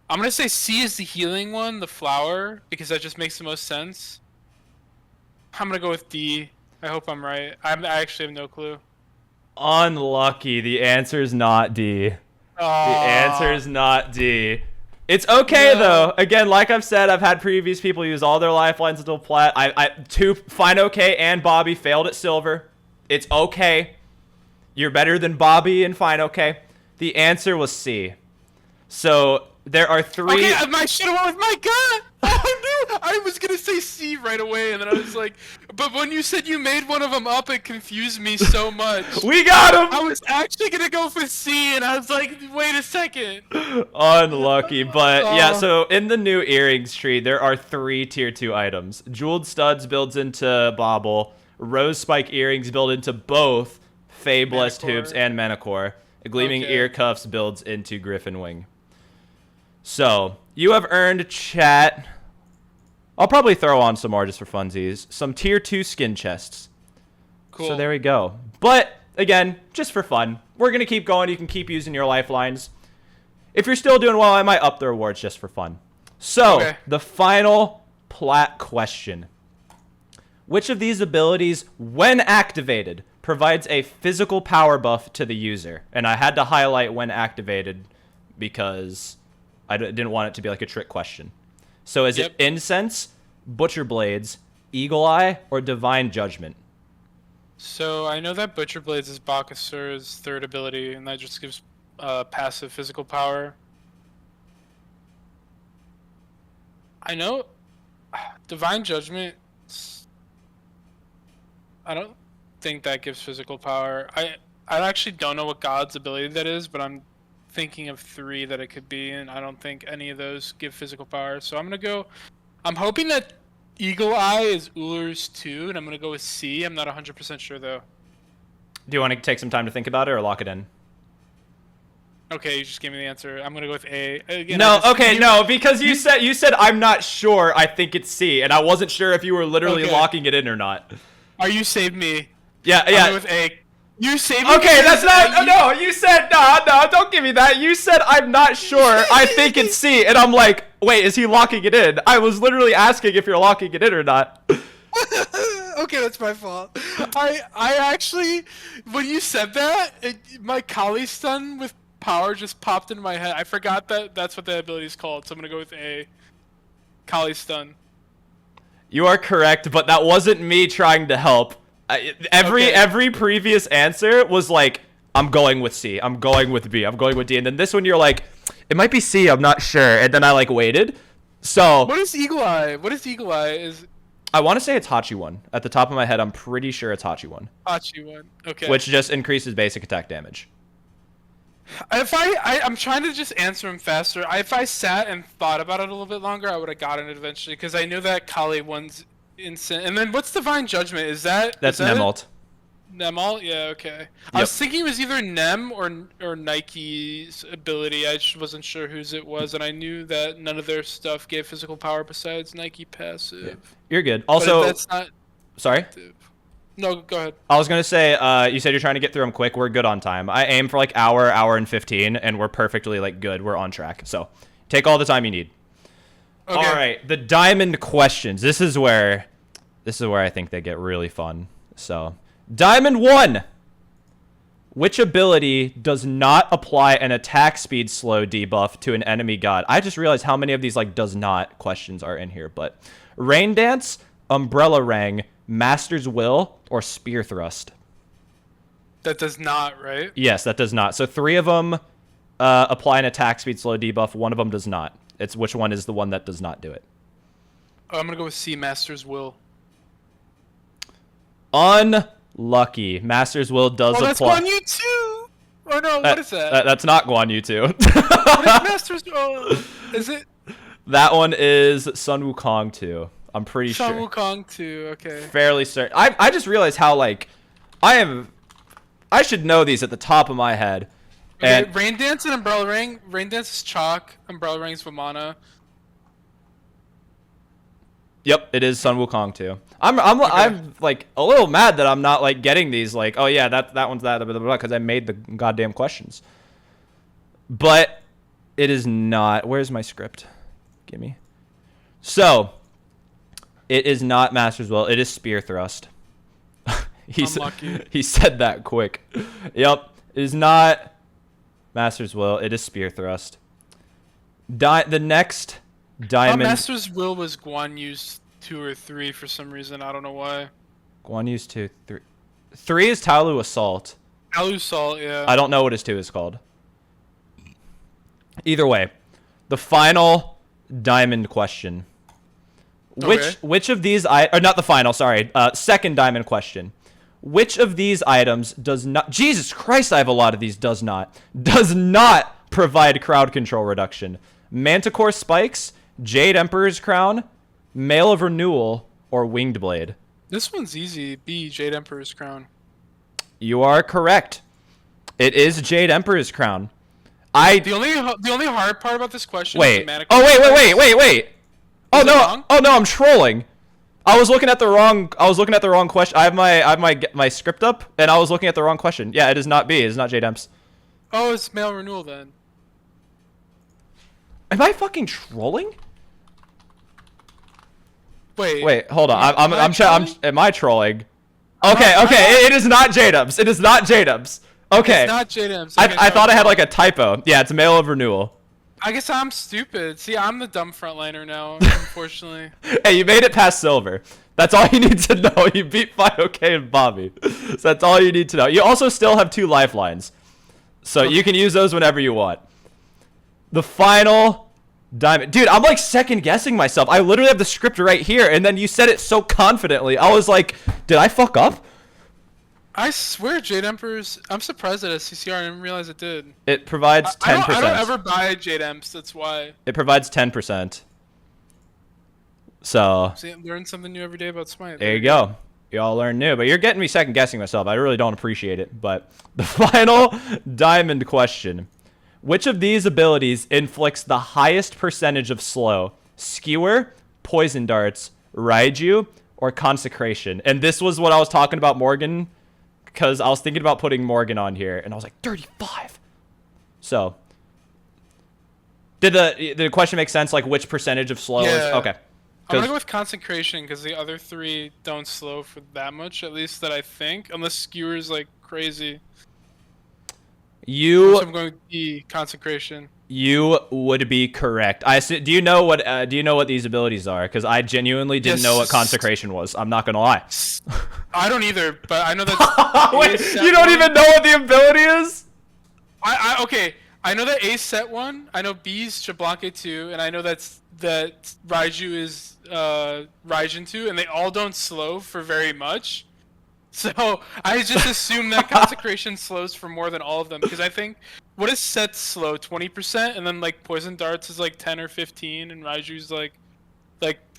I'm gonna say C is the healing one, the flower, because that just makes the most sense. I'm gonna go with D. I hope I'm right. I actually have no clue. Unlucky. The answer is not D. The Aww. answer is not D. It's okay though. Again, like I've said, I've had previous people use all their lifelines until plat. Fine OK and Bobby failed at silver. It's okay. You're better than Bobby and Fine OK. The answer was C. So there are 3. Okay, I should have went with my gut. Oh no! I was gonna say C right away, and then I was like, but when you said you made one of them up, it confused me so much. We got him! I was actually gonna go for C, and I was like, wait a second. Unlucky, but yeah, Oh. so in the new earrings tree, there are 3 tier 2 items. Jeweled studs builds into Bauble, rose spike earrings build into both Fey Blessed Manticore. Hoops and Manicore. Gleaming Okay. ear cuffs builds into Griffin Wing. So, you have earned, chat. I'll probably throw on some more just for funsies. Some tier 2 skin chests. Cool. So there we go. But, again, just for fun. We're going to keep going. You can keep using your lifelines. If you're still doing well, I might up the rewards just for fun. So, Okay. the final plat question. Which of these abilities, when activated, provides a physical power buff to the user? And I had to highlight when activated because I didn't want it to be like a trick question. So is Yep. it Incense, Butcher Blades, Eagle Eye, or Divine Judgment? So I know that Butcher Blades is Bacchus' third ability, and that just gives passive physical power. I know Divine Judgment. I don't think that gives physical power. I actually don't know what God's ability that is, but I'm thinking of 3 that it could be, and I don't think any of those give physical power. So I'm gonna go. I'm hoping that Eagle Eye is Ullr's 2, and I'm gonna go with C. I'm not 100% sure though. Do you want to take some time to think about it or lock it in? Okay, you just gave me the answer. I'm gonna go with A. Again, No, I just- okay, no, because you said I'm not sure. I think it's C, and I wasn't sure if you were literally Okay. locking it in or not. Are you saved me? Yeah, I'm yeah. going with A. You saved me. Okay, that's because not. No, you said no. Don't give me that. You said I'm not sure. I think it's C, and I'm like, wait, is he locking it in? I was literally asking if you're locking it in or not. Okay, that's my fault. I actually, when you said that, my Kali stun with power just popped into my head. I forgot that that's what the ability is called, so I'm gonna go with A. Kali stun. You are correct, but that wasn't me trying to help. Okay. Every previous answer was like, I'm going with C, I'm going with B, I'm going with D, and then this one you're like, it might be C, I'm not sure, and then I like waited. So What is Eagle Eye? What is Eagle Eye? Is I want to say it's Hachi one. At the top of my head, I'm pretty sure it's Hachi one, Hachi one? Okay. which just increases basic attack damage. If I'm trying to just answer him faster. If I sat and thought about it a little bit longer, I would have gotten it eventually. Because I knew that Kali one's instant. And then what's Divine Judgment? Is that That's is that it? Nemalt. Nemalt? Yeah, okay. I was thinking it was either Nem or Nike's ability. I just wasn't sure whose it was, and I knew that none of their stuff gave physical power besides Nike passive. You're good. But if Also, that's not sorry. active. No, go ahead. I was gonna say, you said you're trying to get through them quick. We're good on time. I aim for like hour and 15, and we're perfectly like good. We're on track. So take all the time you need. Okay. All right, the diamond questions. This is where I think they get really fun. So, Diamond 1. Which ability does not apply an attack speed slow debuff to an enemy god? I just realized how many of these like does not questions are in here, but Rain Dance, Umbrella Rang, Master's Will, or Spear Thrust? That does not, right? Yes, that does not. So 3 of them apply an attack speed slow debuff. 1 of them does not. It's which one is the one that does not do it? Oh, I'm gonna go with C. Master's Will. Unlucky. Master's Will does Oh, that's apply. Guan Yu 2! Or no, what is that? That's not Guan Yu 2. What is Master's Will? Is it That one is Sun Wukong 2. I'm pretty Sun sure. Wukong 2? Okay. Fairly certain. I just realized how like I should know these at the top of my head. Okay, And Rain Dance and Umbrella Ring. Rain Dance is Chalk. Umbrella Ring is Vamana. yep, it is Sun Wukong 2. I'm like a little mad that I'm not like getting these like, oh yeah, that one's that because I made the goddamn questions. But it is not. Where's my script? Gimme. So, it is not Master's Will. It is Spear Thrust. Unlucky. He said that quick. Yep. It is not Master's Will. It is Spear Thrust. The next diamond. Master's Will was Guan Yu's 2 or 3 for some reason. I don't know why. Guan Yu's 2, 3. 3 is Taolu Assault. Alu Salt, yeah. I don't know what his 2 is called. Either way, The final diamond question. Okay. Which of these or not the final, sorry. Second diamond question. Which of these items does not Jesus Christ, I have a lot of these does not provide crowd control reduction? Manticore spikes, Jade Emperor's crown, Mail of Renewal, or Winged Blade? This one's easy. B, Jade Emperor's crown. You are correct. It is Jade Emperor's crown. The only hard part about this question is Wait. the Manticore Oh, spikes. wait. Oh Is it no. wrong? Oh no, I'm trolling. I was looking at the wrong question. I have my script up and I was looking at the wrong question. Yeah, it is not B. It is not Jade Emps. Oh, it's Mail Renewal then. Am I fucking trolling? Wait, Hold on. I'm trolling? am I trolling? Okay. It is not Jade Emps. It is not Jade Emps. Okay. It's not Jade Emps. I thought I had like a typo. Yeah, it's Mail of Renewal. I guess I'm stupid. See, I'm the dumb frontliner now, unfortunately. Hey, you made it past silver. That's all you need to know. You beat FiOK and Bobby. So that's all you need to know. You also still have 2 lifelines. So you can use those whenever you want. The final diamond. Dude, I'm like second guessing myself. I literally have the script right here, and then you said it so confidently. I was like, did I fuck up? I swear Jade Emperor's... I'm surprised at SCCR. I didn't realize it did. It provides 10%. I don't ever buy Jade Emps. That's why. It provides 10%. So, See, learn something new every day about Smite. there you go. You all learn new. But you're getting me second guessing myself. I really don't appreciate it. But the final diamond question. Which of these abilities inflicts the highest percentage of slow? Skewer, Poison Darts, Raiju, or Consecration? And this was what I was talking about Morgan, because I was thinking about putting Morgan on here, and I was like, 35. So, did the question make sense? Like, which percentage of slow is... Yeah. Okay. I'm gonna go with Consecration because the other 3 don't slow for that much, at least that I think, unless Skewer's like crazy. So I'm going with B, Consecration. You would be correct. Do you know what these abilities are? Because I genuinely didn't know what Consecration was. I'm not gonna lie. I don't either, but I know that. Wait, you don't even know what the ability is? Okay. I know that A set 1. I know B's Shablanca 2, and I know that Raiju is Raijin 2, and they all don't slow for very much. So I just assume that Consecration slows for more than all of them, because I think what is set slow 20%, and then like Poison Darts is like 10 or 15, and Raiju's like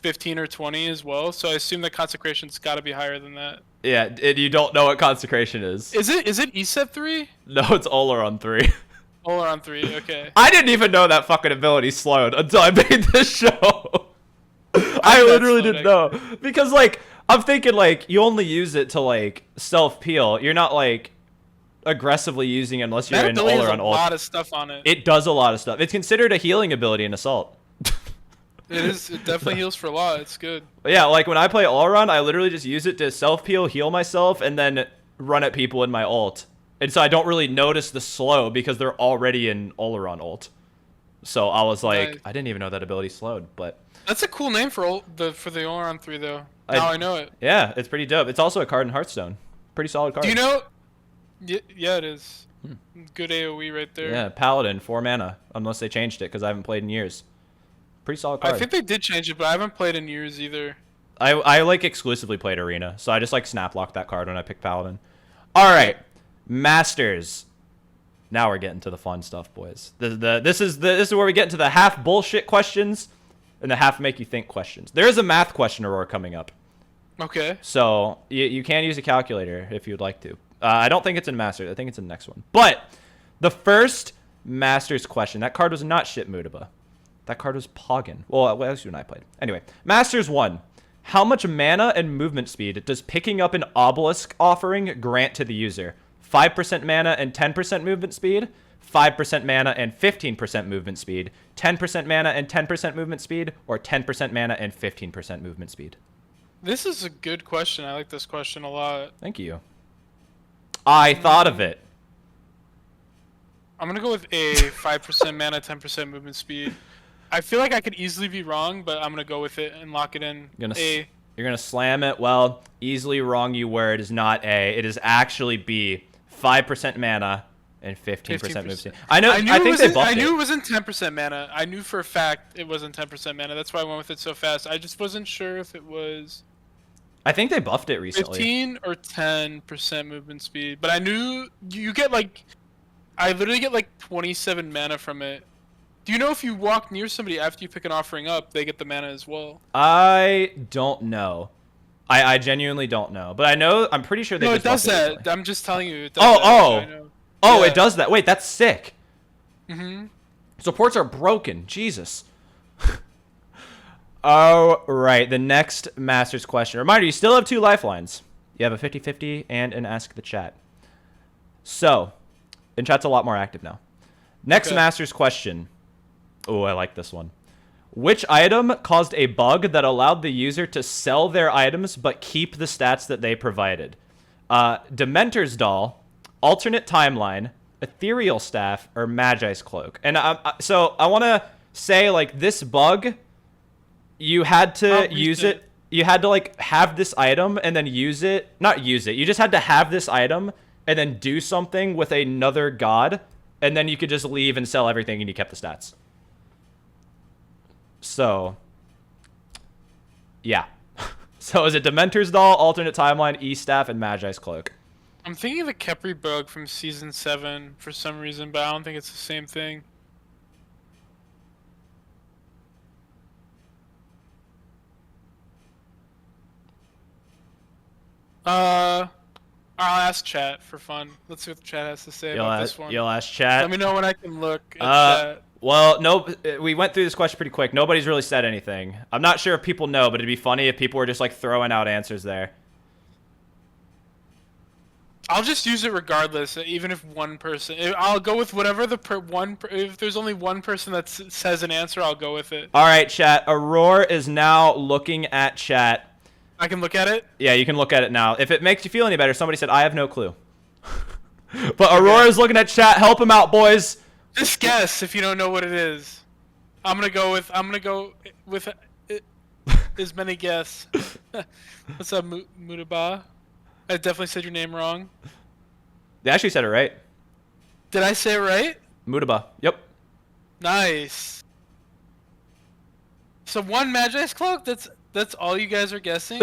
15 or 20 as well. So I assume that Consecration's got to be higher than that. Yeah, you don't know what Consecration is. Is it E set 3? No, it's Oler on 3. Oler on 3. Okay. I didn't even know that fucking ability slowed until I made this show. I literally didn't know. Because, like, I'm thinking, like, you only use it to, like, self-peel. You're not, like, aggressively using it unless you're in Oler on ult. A lot of stuff on it. It does a lot of stuff. It's considered a healing ability in Assault. It is. It definitely heals for a lot. It's good. But yeah, like, when I play Oleron, I literally just use it to self-peel, heal myself, and then run at people in my ult. And so I don't really notice the slow because they're already in Oleron ult. So I was like, I didn't even know that ability slowed, but... That's a cool name for the Oleron 3, though. Now I know it. Yeah, it's pretty dope. It's also a card in Hearthstone. Pretty solid card. Do you know? Yeah, it is. Good AoE right there. Yeah, Paladin, 4 mana. Unless they changed it, because I haven't played in years. Pretty solid card. I think they did change it, but I haven't played in years either. I like exclusively played Arena, so I just like snap locked that card when I pick Paladin. Alright. Masters. Now we're getting to the fun stuff, boys. This is where we get into the half bullshit questions and the half make you think questions. There is a math question, Aurora, coming up. Okay. So you can use a calculator if you'd like to. I don't think it's in Masters. I think it's in the next one. But the first Masters question, that card was not Shit Mutaba. That card was Poggin. Well, what else you and I played? Anyway, Masters 1. How much mana and movement speed does picking up an obelisk offering grant to the user? 5% mana and 10% movement speed, 5% mana and 15% movement speed, 10% mana and 10% movement speed, or 10% mana and 15% movement speed? This is a good question. I like this question a lot. Thank you. I thought of it. I'm going to go with A, 5% mana, 10% movement speed. I feel like I could easily be wrong, but I'm going to go with it and lock it in. A. You're going to slam it? Well, easily wrong you were. It is not A. It is actually B. 5% mana, and 15% move 15%. speed. I know. I think they buffed I it. knew it wasn't 10% mana. I knew for a fact it wasn't 10% mana. That's why I went with it so fast. I just wasn't sure if it was I think they buffed it recently. 15 or 10% movement speed. But I knew you get like, I literally get like 27 mana from it. Do you know if you walk near somebody after you pick an offering up, they get the mana as well? I don't know. I genuinely don't know, but I know I'm pretty sure they. No, just it does buffed that. recently. I'm just telling you. It does Oh, that, so I know. Oh, Yeah. it does that. Wait, that's sick. Mm-hmm. Supports are broken. Jesus. All right, the next Masters question. Reminder, you still have 2 lifelines. You have a 50-50 and an Ask the Chat. So, and chat's a lot more active now. Next Okay. Masters question. Oh, I like this one. Which item caused a bug that allowed the user to sell their items but keep the stats that they provided? Dementor's Doll, Alternate Timeline, Ethereal Staff, or Magi's Cloak? And so I want to say, like, this bug, you had to use it. You had to, like, have this item and then use it. Not use it. You just had to have this item and then do something with another god, and then you could just leave and sell everything and you kept the stats. So, yeah. So is it Dementor's Doll, Alternate Timeline, E-Staff, and Magi's Cloak? I'm thinking of the Kepri bug from Season 7 for some reason, but I don't think it's the same thing. I'll ask chat for fun. Let's see what the chat has to say about this one. You'll ask chat? Let me know when I can look at chat. Well, no, we went through this question pretty quick. Nobody's really said anything. I'm not sure if people know, but it'd be funny if people were just, like, throwing out answers there. I'll just use it regardless, even if one person. I'll go with whatever if there's only one person that says an answer, I'll go with it. All right, chat. Aror is now looking at chat. I can look at it? Yeah, you can look at it now. If it makes you feel any better, somebody said, I have no clue. But Aurora is looking at chat. Help him out, boys. Just guess if you don't know what it is. I'm gonna go with as many guess. What's up, Mutaba? I definitely said your name wrong. They actually said it right. Did I say it right? Mutaba. Yep. Nice. So one Magi's Cloak? That's all you guys are guessing?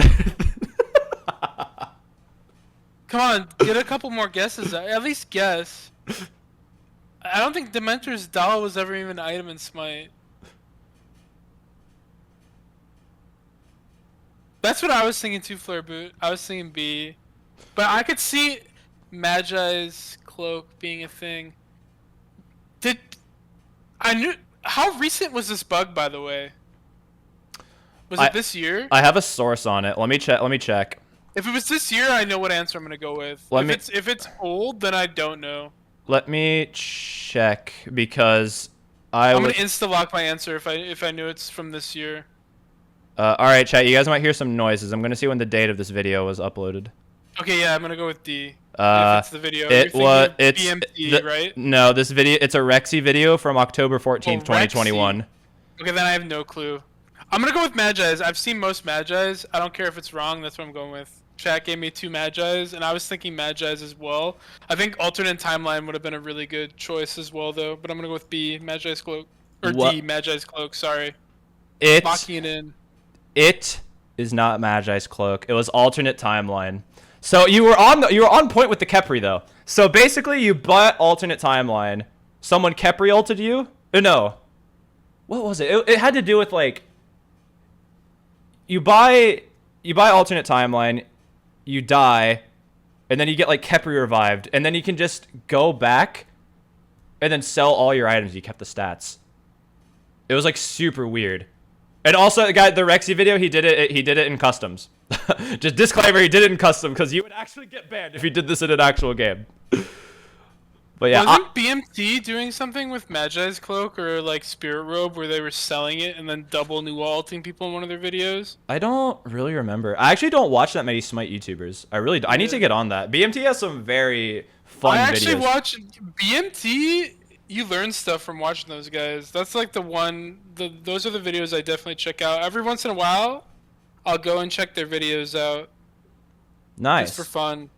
Come on, get a couple more guesses. At least guess. I don't think Dementor's Doll was ever even an item in Smite. That's what I was thinking too, Flare Boot. I was thinking B. But I could see Magi's Cloak being a thing. How recent was this bug, by the way? Was it this year? I have a source on it. Let me check. If it was this year, I know what answer I'm gonna go with. If it's old, then I don't know. Let me check because I'm gonna insta-lock my answer if I knew it's from this year. All right, chat. You guys might hear some noises. I'm gonna see when the date of this video was uploaded. Okay, yeah, I'm gonna go with D. If it's the video. It's BMT, right? No, this video. It's a Rexy video from October 14th, 2021. Okay, then I have no clue. I'm gonna go with Magi's. I've seen most Magi's. I don't care if it's wrong. That's what I'm going with. Chat gave me 2 Magi's, and I was thinking Magi's as well. I think alternate timeline would have been a really good choice as well, though. But I'm gonna go with B, Magi's Cloak, or D, Magi's Cloak. Sorry. Locking it in. It is not Magi's Cloak. It was alternate timeline. So you were on point with the Kepri though. So basically, you bought alternate timeline. Someone Kepri ulted you. No. What was it? It had to do with like. You buy alternate timeline. You die, and then you get like Kepri revived, and then you can just go back, and then sell all your items. You kept the stats. It was like super weird. And also, the Rexy video, he did it in customs. Just disclaimer, he did it in custom because you would actually get banned if you did this in an actual game. But yeah, wasn't BMT doing something with Magi's Cloak or like Spirit Robe where they were selling it and then double new alting people in one of their videos? I don't really remember. I actually don't watch that many Smite YouTubers. I need to get on that. BMT has some very fun videos. I actually watch BMT. You learn stuff from watching those guys. That's like those are the videos I definitely check out. Every once in a while, I'll go and check their videos out. Nice. Just for fun.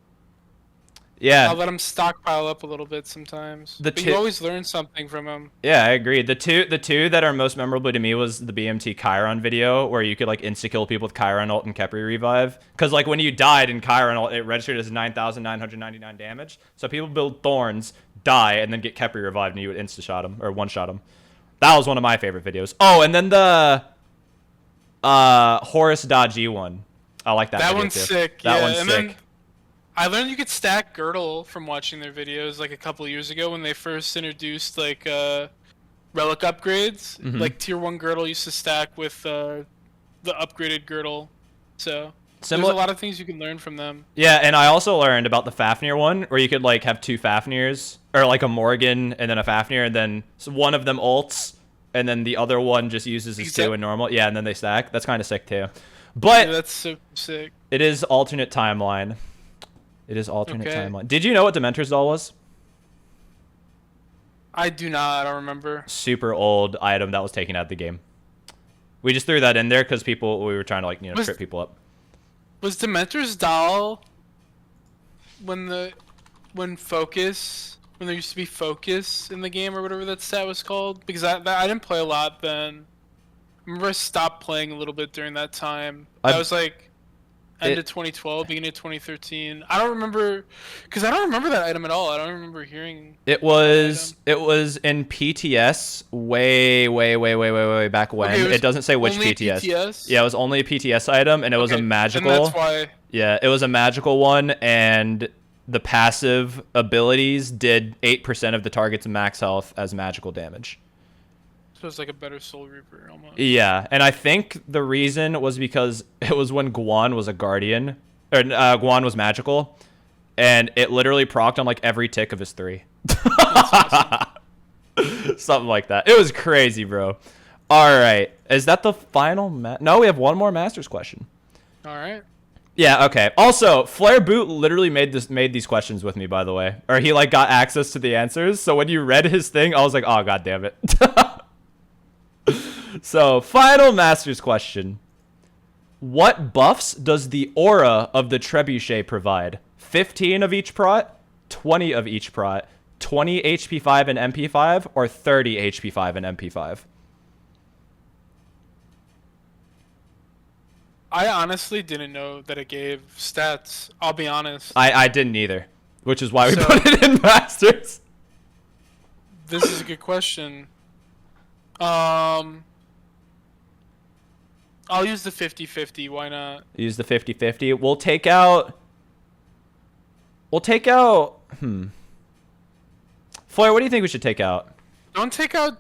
Yeah. I'll let him stockpile up a little bit sometimes. But you always learn something from him. Yeah, I agree. The two that are most memorable to me was the BMT Chiron video, where you could like insta-kill people with Chiron ult and Kepri revive. Because like when you died in Chiron ult, it registered as 9,999 damage. So people build Thorns, die, and then get Kepri revived, and you would insta-shot them, or one-shot them. That was one of my favorite videos. Oh, and then the Horus Dodgy one. I like that That video one's too. sick. That yeah, one's and sick. then I learned you could stack Girdle from watching their videos like a couple years ago when they first introduced like relic upgrades. Like tier 1 Girdle used to stack with the upgraded Girdle. So there's a lot of things you can learn from them. Yeah, and I also learned about the Fafnir one, where you could like have 2 Fafnirs, or like a Morgan and then a Fafnir, and then one of them ults, and then the other one just uses his 2 in normal. Yeah, and then they stack. That's kind of sick too. But yeah, that's so sick. It is alternate timeline. It is alternate timeline. Did you know what Dementor's Doll was? I do not. I don't remember. Super old item that was taken out of the game. We just threw that in there because we were trying to like trip people up. Was Dementor's Doll when there used to be focus in the game or whatever that stat was called? Because I didn't play a lot then. I remember I stopped playing a little bit during that time. That was like end of 2012, beginning of 2013. I don't remember, because I don't remember that item at all. I don't remember hearing. It was in PTS way back when. Okay, it doesn't say which PTS. Yeah, it was only a PTS item, and it was a magical. And that's why. Yeah, it was a magical one, and the passive abilities did 8% of the target's max health as magical damage. So it's like a better Soul Reaper almost. Yeah, and I think the reason was because it was when Guan was a guardian, or Guan was magical, and it literally procced on like every tick of his 3. Awesome. Something like that. It was crazy, bro. All right, is that the final? No, we have one more Masters question. All right. Yeah. Okay. Also, Flare Boot literally made these questions with me, by the way, or he like got access to the answers. So when you read his thing, I was like, oh god damn it. So, final Masters question. What buffs does the aura of the Trebuchet provide? 15 of each prot, 20 of each prot, 20 HP5 and MP5, or 30 HP5 and MP5? I honestly didn't know that it gave stats. I'll be honest. I didn't either, which is why we put it in Masters. This is a good question. I'll use the 50-50. Why not? Use the 50-50. We'll take out. Flare, what do you think we should take out? Don't take out.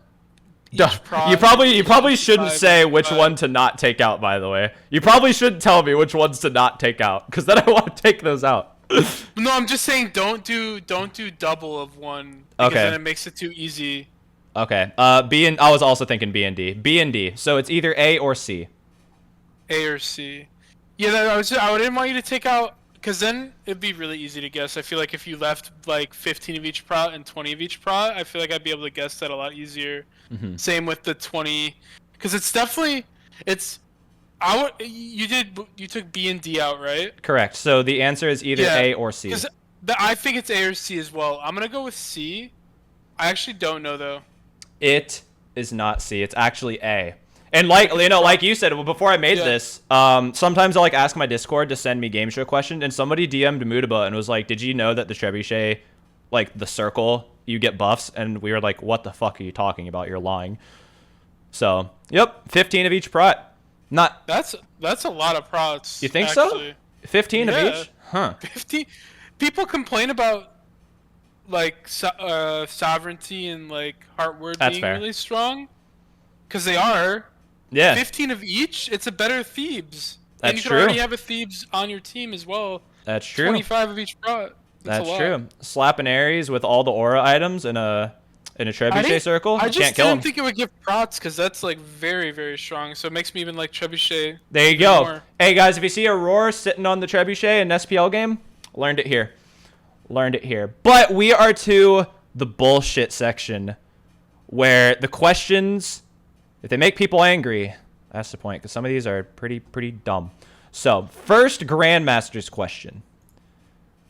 You probably shouldn't say which one to not take out. By the way, you probably shouldn't tell me which ones to not take out, because then I want to take those out. No, I'm just saying don't do double of one. Because then it makes it too easy. Okay. I was also thinking B and D. B and D. So it's either A or C. A or C. Yeah, I didn't want you to take out, because then it'd be really easy to guess. I feel like if you left like 15 of each prot and 20 of each prot, I feel like I'd be able to guess that a lot easier. Same with the 20, because it's definitely you took B and D out, right? Correct. So the answer is either A or C. I think it's A or C as well. I'm gonna go with C. I actually don't know though. It is not C. It's actually A. And like you said, before I made this, sometimes I'll like ask my Discord to send me game show questions, and somebody DM'd Mutaba and was like, "Did you know that the Trebuchet, like the circle, you get buffs?" And we were like, "What the fuck are you talking about? You're lying." So, yep, 15 of each prot. Not. That's a lot of prots. You think actually. so? 15 of each? Huh. 50. People complain about like sovereignty and like Heartward being really strong, because they are. Yeah. 15 of each. It's a better Thebes. That's and you true. can already have a Thebes on your team as well. That's true. 25 of each prot. That's true. Slap an Ares with all the aura items in a Trebuchet circle. I You just can't kill him. didn't think it would give prots, because that's like very, very strong. So it makes me even like Trebuchet. There you go. More. Hey guys, if you see Aror sitting on the Trebuchet in an SPL game, learned it here. Learned it here. But we are to the bullshit section, where the questions, if they make people angry, that's the point, because some of these are pretty dumb. So, first Grandmaster's question.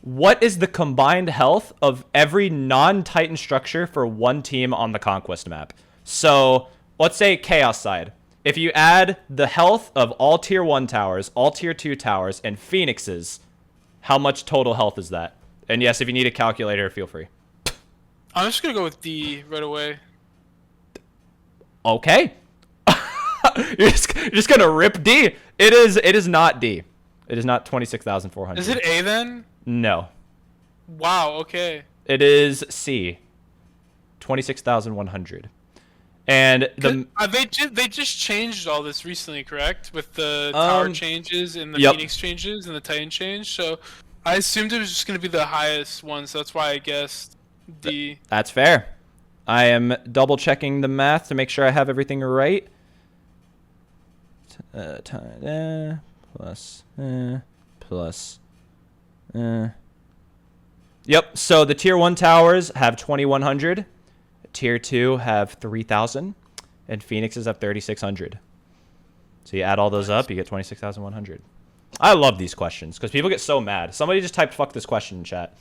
What is the combined health of every non-Titan structure for one team on the Conquest map? So let's say Chaos side. If you add the health of all tier 1 towers, all tier 2 towers, and Phoenixes, how much total health is that? And yes, if you need a calculator, feel free. I'm just gonna go with D right away. Okay. You're just gonna rip D. It is not D. It is not 26,400. Is it A then? No. Wow. Okay. It is C. 26,100. And they just changed all this recently, correct? With the tower changes and the Phoenix changes and the Titan change. So I assumed it was just gonna be the highest one. So that's why I guessed D. That's fair. I am double checking the math to make sure I have everything right. Plus. Yep. So the tier 1 towers have 2,100. Tier 2 have 3,000. And Phoenixes have 3,600. So you add all those up, you get 26,100. I love these questions because people get so mad. Somebody just typed "fuck this question" in chat.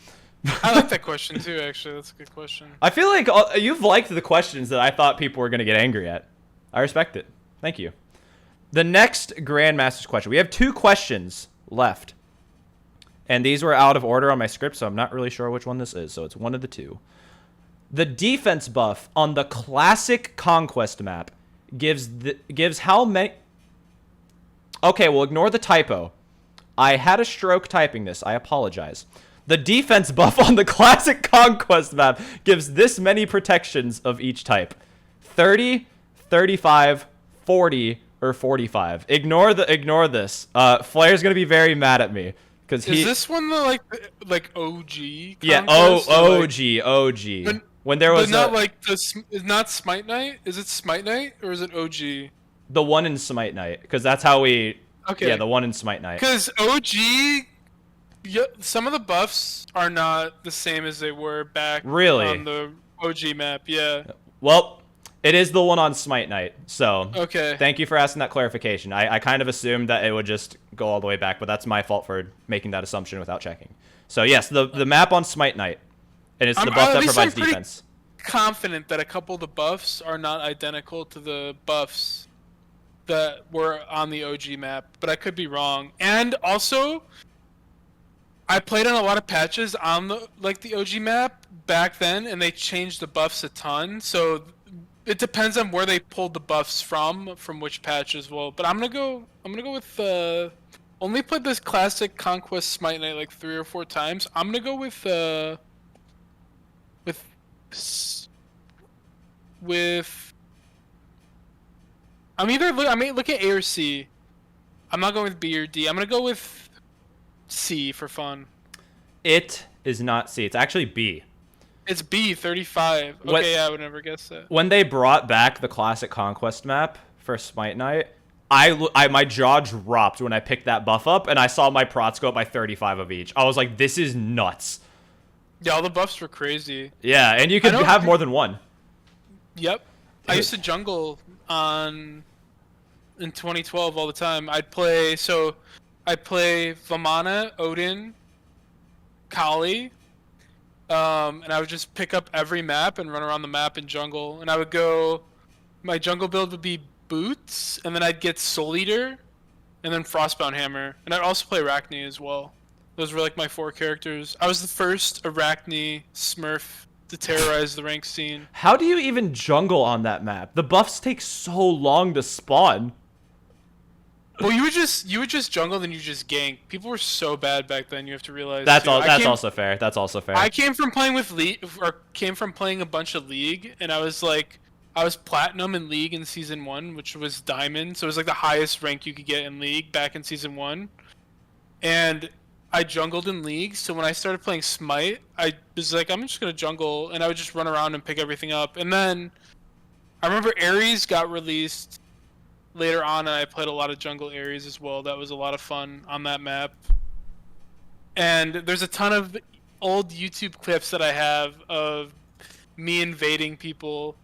I like that question too. Actually, that's a good question. I feel like you've liked the questions that I thought people were going to get angry at. I respect it. Thank you. The next Grandmaster's question. We have 2 questions left. And these were out of order on my script, so I'm not really sure which one this is. So it's one of the 2. The defense buff on the classic Conquest map gives how many... Okay, well, ignore the typo. I had a stroke typing this. I apologize. The defense buff on the classic Conquest map gives this many protections of each type. 30, 35, 40, or 45. Ignore this. Flair's going to be very mad at me. Is this one the like OG? Yeah, OG. But, when there was not is not Smite Knight? Is it Smite Knight or is it OG? The one in Smite Knight, because that's how we... Okay. Yeah, the one in Smite Knight. Because OG... Yeah, some of the buffs are not the same as they were back on the OG map, yeah. Well, it is the one on Smite Knight, so okay. Thank you for asking that clarification. I kind of assumed that it would just go all the way back, but that's my fault for making that assumption without checking. So yes, the map on Smite Knight, and it's the buff that provides defense. Confident that a couple of the buffs are not identical to the buffs that were on the OG map, but I could be wrong. And also... I played on a lot of patches on the OG map back then, and they changed the buffs a ton. So it depends on where they pulled the buffs from which patch as well. But I'm gonna go with only played this classic Conquest Smite Knight like 3 or 4 times. I'm gonna go with I may look at A or C. I'm not going with B or D. I'm gonna go with C for fun. It is not C. It's actually B. It's B, 35. Okay, yeah, I would never guess that. When they brought back the classic Conquest map for Smite Knight, my jaw dropped when I picked that buff up, and I saw my prots go up by 35 of each. I was like, this is nuts. Yeah, all the buffs were crazy. Yeah, and you could have more than one. Yep. I used to jungle in 2012 all the time. I'd play Vamana, Odin, Kali, and I would just pick up every map and run around the map and jungle. And I would go, my jungle build would be Boots, and then I'd get Soul Eater, and then Frostbound Hammer. And I'd also play Arachne as well. Those were like my 4 characters. I was the first Arachne Smurf to terrorize the rank scene. How do you even jungle on that map? The buffs take so long to spawn. Well, you would just jungle, then you just gank. People were so bad back then. You have to realize. That's also fair. That's also fair. I came from playing came from playing a bunch of League, and I was platinum in League in season 1, which was diamond. So it was like the highest rank you could get in League back in season 1. And I jungled in League, so when I started playing Smite, I was like, I'm just gonna jungle, and I would just run around and pick everything up. And then I remember Ares got released later on, and I played a lot of jungle Ares as well. That was a lot of fun on that map. And there's a ton of old YouTube clips that I have of me invading people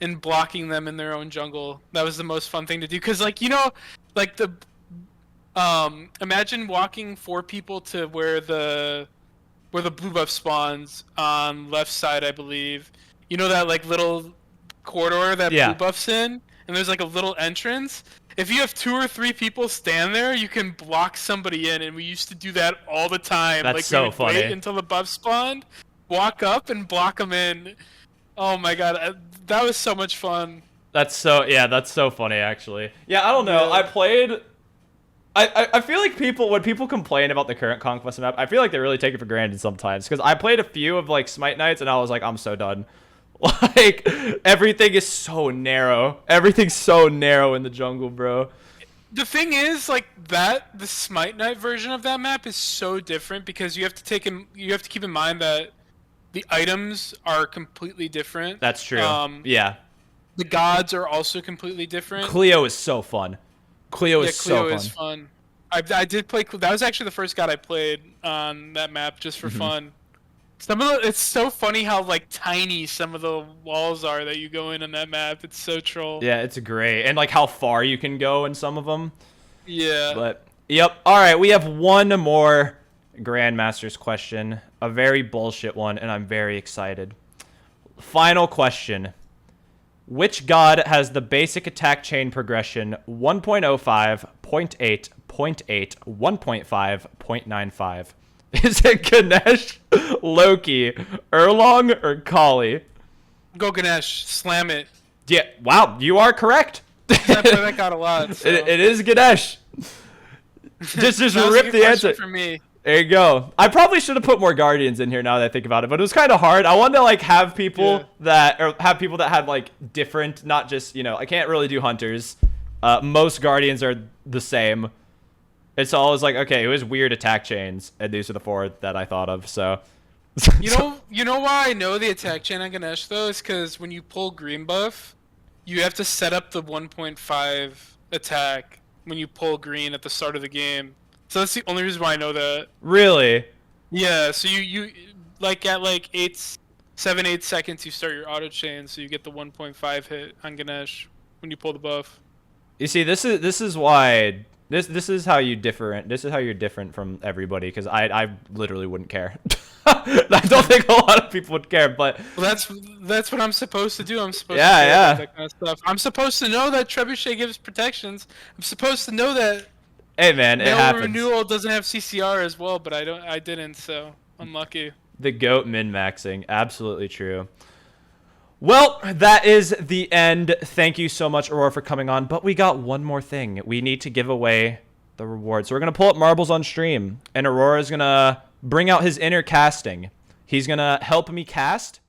and blocking them in their own jungle. That was the most fun thing to do, because imagine walking 4 people to where the where the blue buff spawns on left side, I believe. You know that like little corridor that blue buff's in, and there's like a little entrance. If you have 2 or 3 people stand there, you can block somebody in, and we used to do that all the time. That's like, so we would funny. Wait until the buff spawned, walk up, and block them in. Oh my god, that was so much fun. That's so funny actually. Yeah, I don't know. I played. I feel like when people complain about the current Conquest map, I feel like they really take it for granted sometimes. Because I played a few of like Smite nights, and I was like, I'm so done. Like, everything is so narrow. Everything's so narrow in the jungle, bro. The thing is, like, the Smite Night version of that map is so different because you have to keep in mind that the items are completely different. That's true. Yeah. The gods are also completely different. Cleo is so fun. Cleo is fun. I did play. That was actually the first god I played on that map just for fun. It's so funny how like tiny some of the walls are that you go in on that map. It's so troll. Yeah, it's great, and like how far you can go in some of them. Yeah. But yep. All right, we have one more Grandmaster's question, a very bullshit one, and I'm very excited. Final question. Which god has the basic attack chain progression 1.05, 0.8, 0.8, 1.5, 0.95? Is it Ganesh, Loki, Erlong, or Kali? Go Ganesh, slam it. Yeah, wow, you are correct. I play that god a lot. So. It is Ganesh. Just rip the answer. For me. There you go. I probably should have put more Guardians in here now that I think about it, but it was kind of hard. I wanted to like have people that had like different, not just, I can't really do Hunters. Most Guardians are the same. It's always like, okay, it was weird attack chains, and these are the 4 that I thought of, so. You know why I know the attack chain on Ganesh, though? Is because when you pull green buff, you have to set up the 1.5 attack when you pull green at the start of the game. So that's the only reason why I know that. Really? Yeah, so you like at like 7-8 seconds you start your auto chain, so you get the 1.5 hit on Ganesh when you pull the buff. You see, this is why this is how you different. This is how you're different from everybody, because I literally wouldn't care. I don't think a lot of people would care, but well, that's what I'm supposed to do. I'm supposed to care about that kind of stuff. I'm supposed to know that Trebuchet gives protections. I'm supposed to know that. Hey man, it happens. Renewal doesn't have CCR as well, but I didn't, so unlucky. The GOAT min-maxing, absolutely true. Well, that is the end. Thank you so much, Aror, for coming on, but we got one more thing. We need to give away the reward. So we're going to pull up marbles on stream, and Aror is going to bring out his inner casting. He's going to help me cast,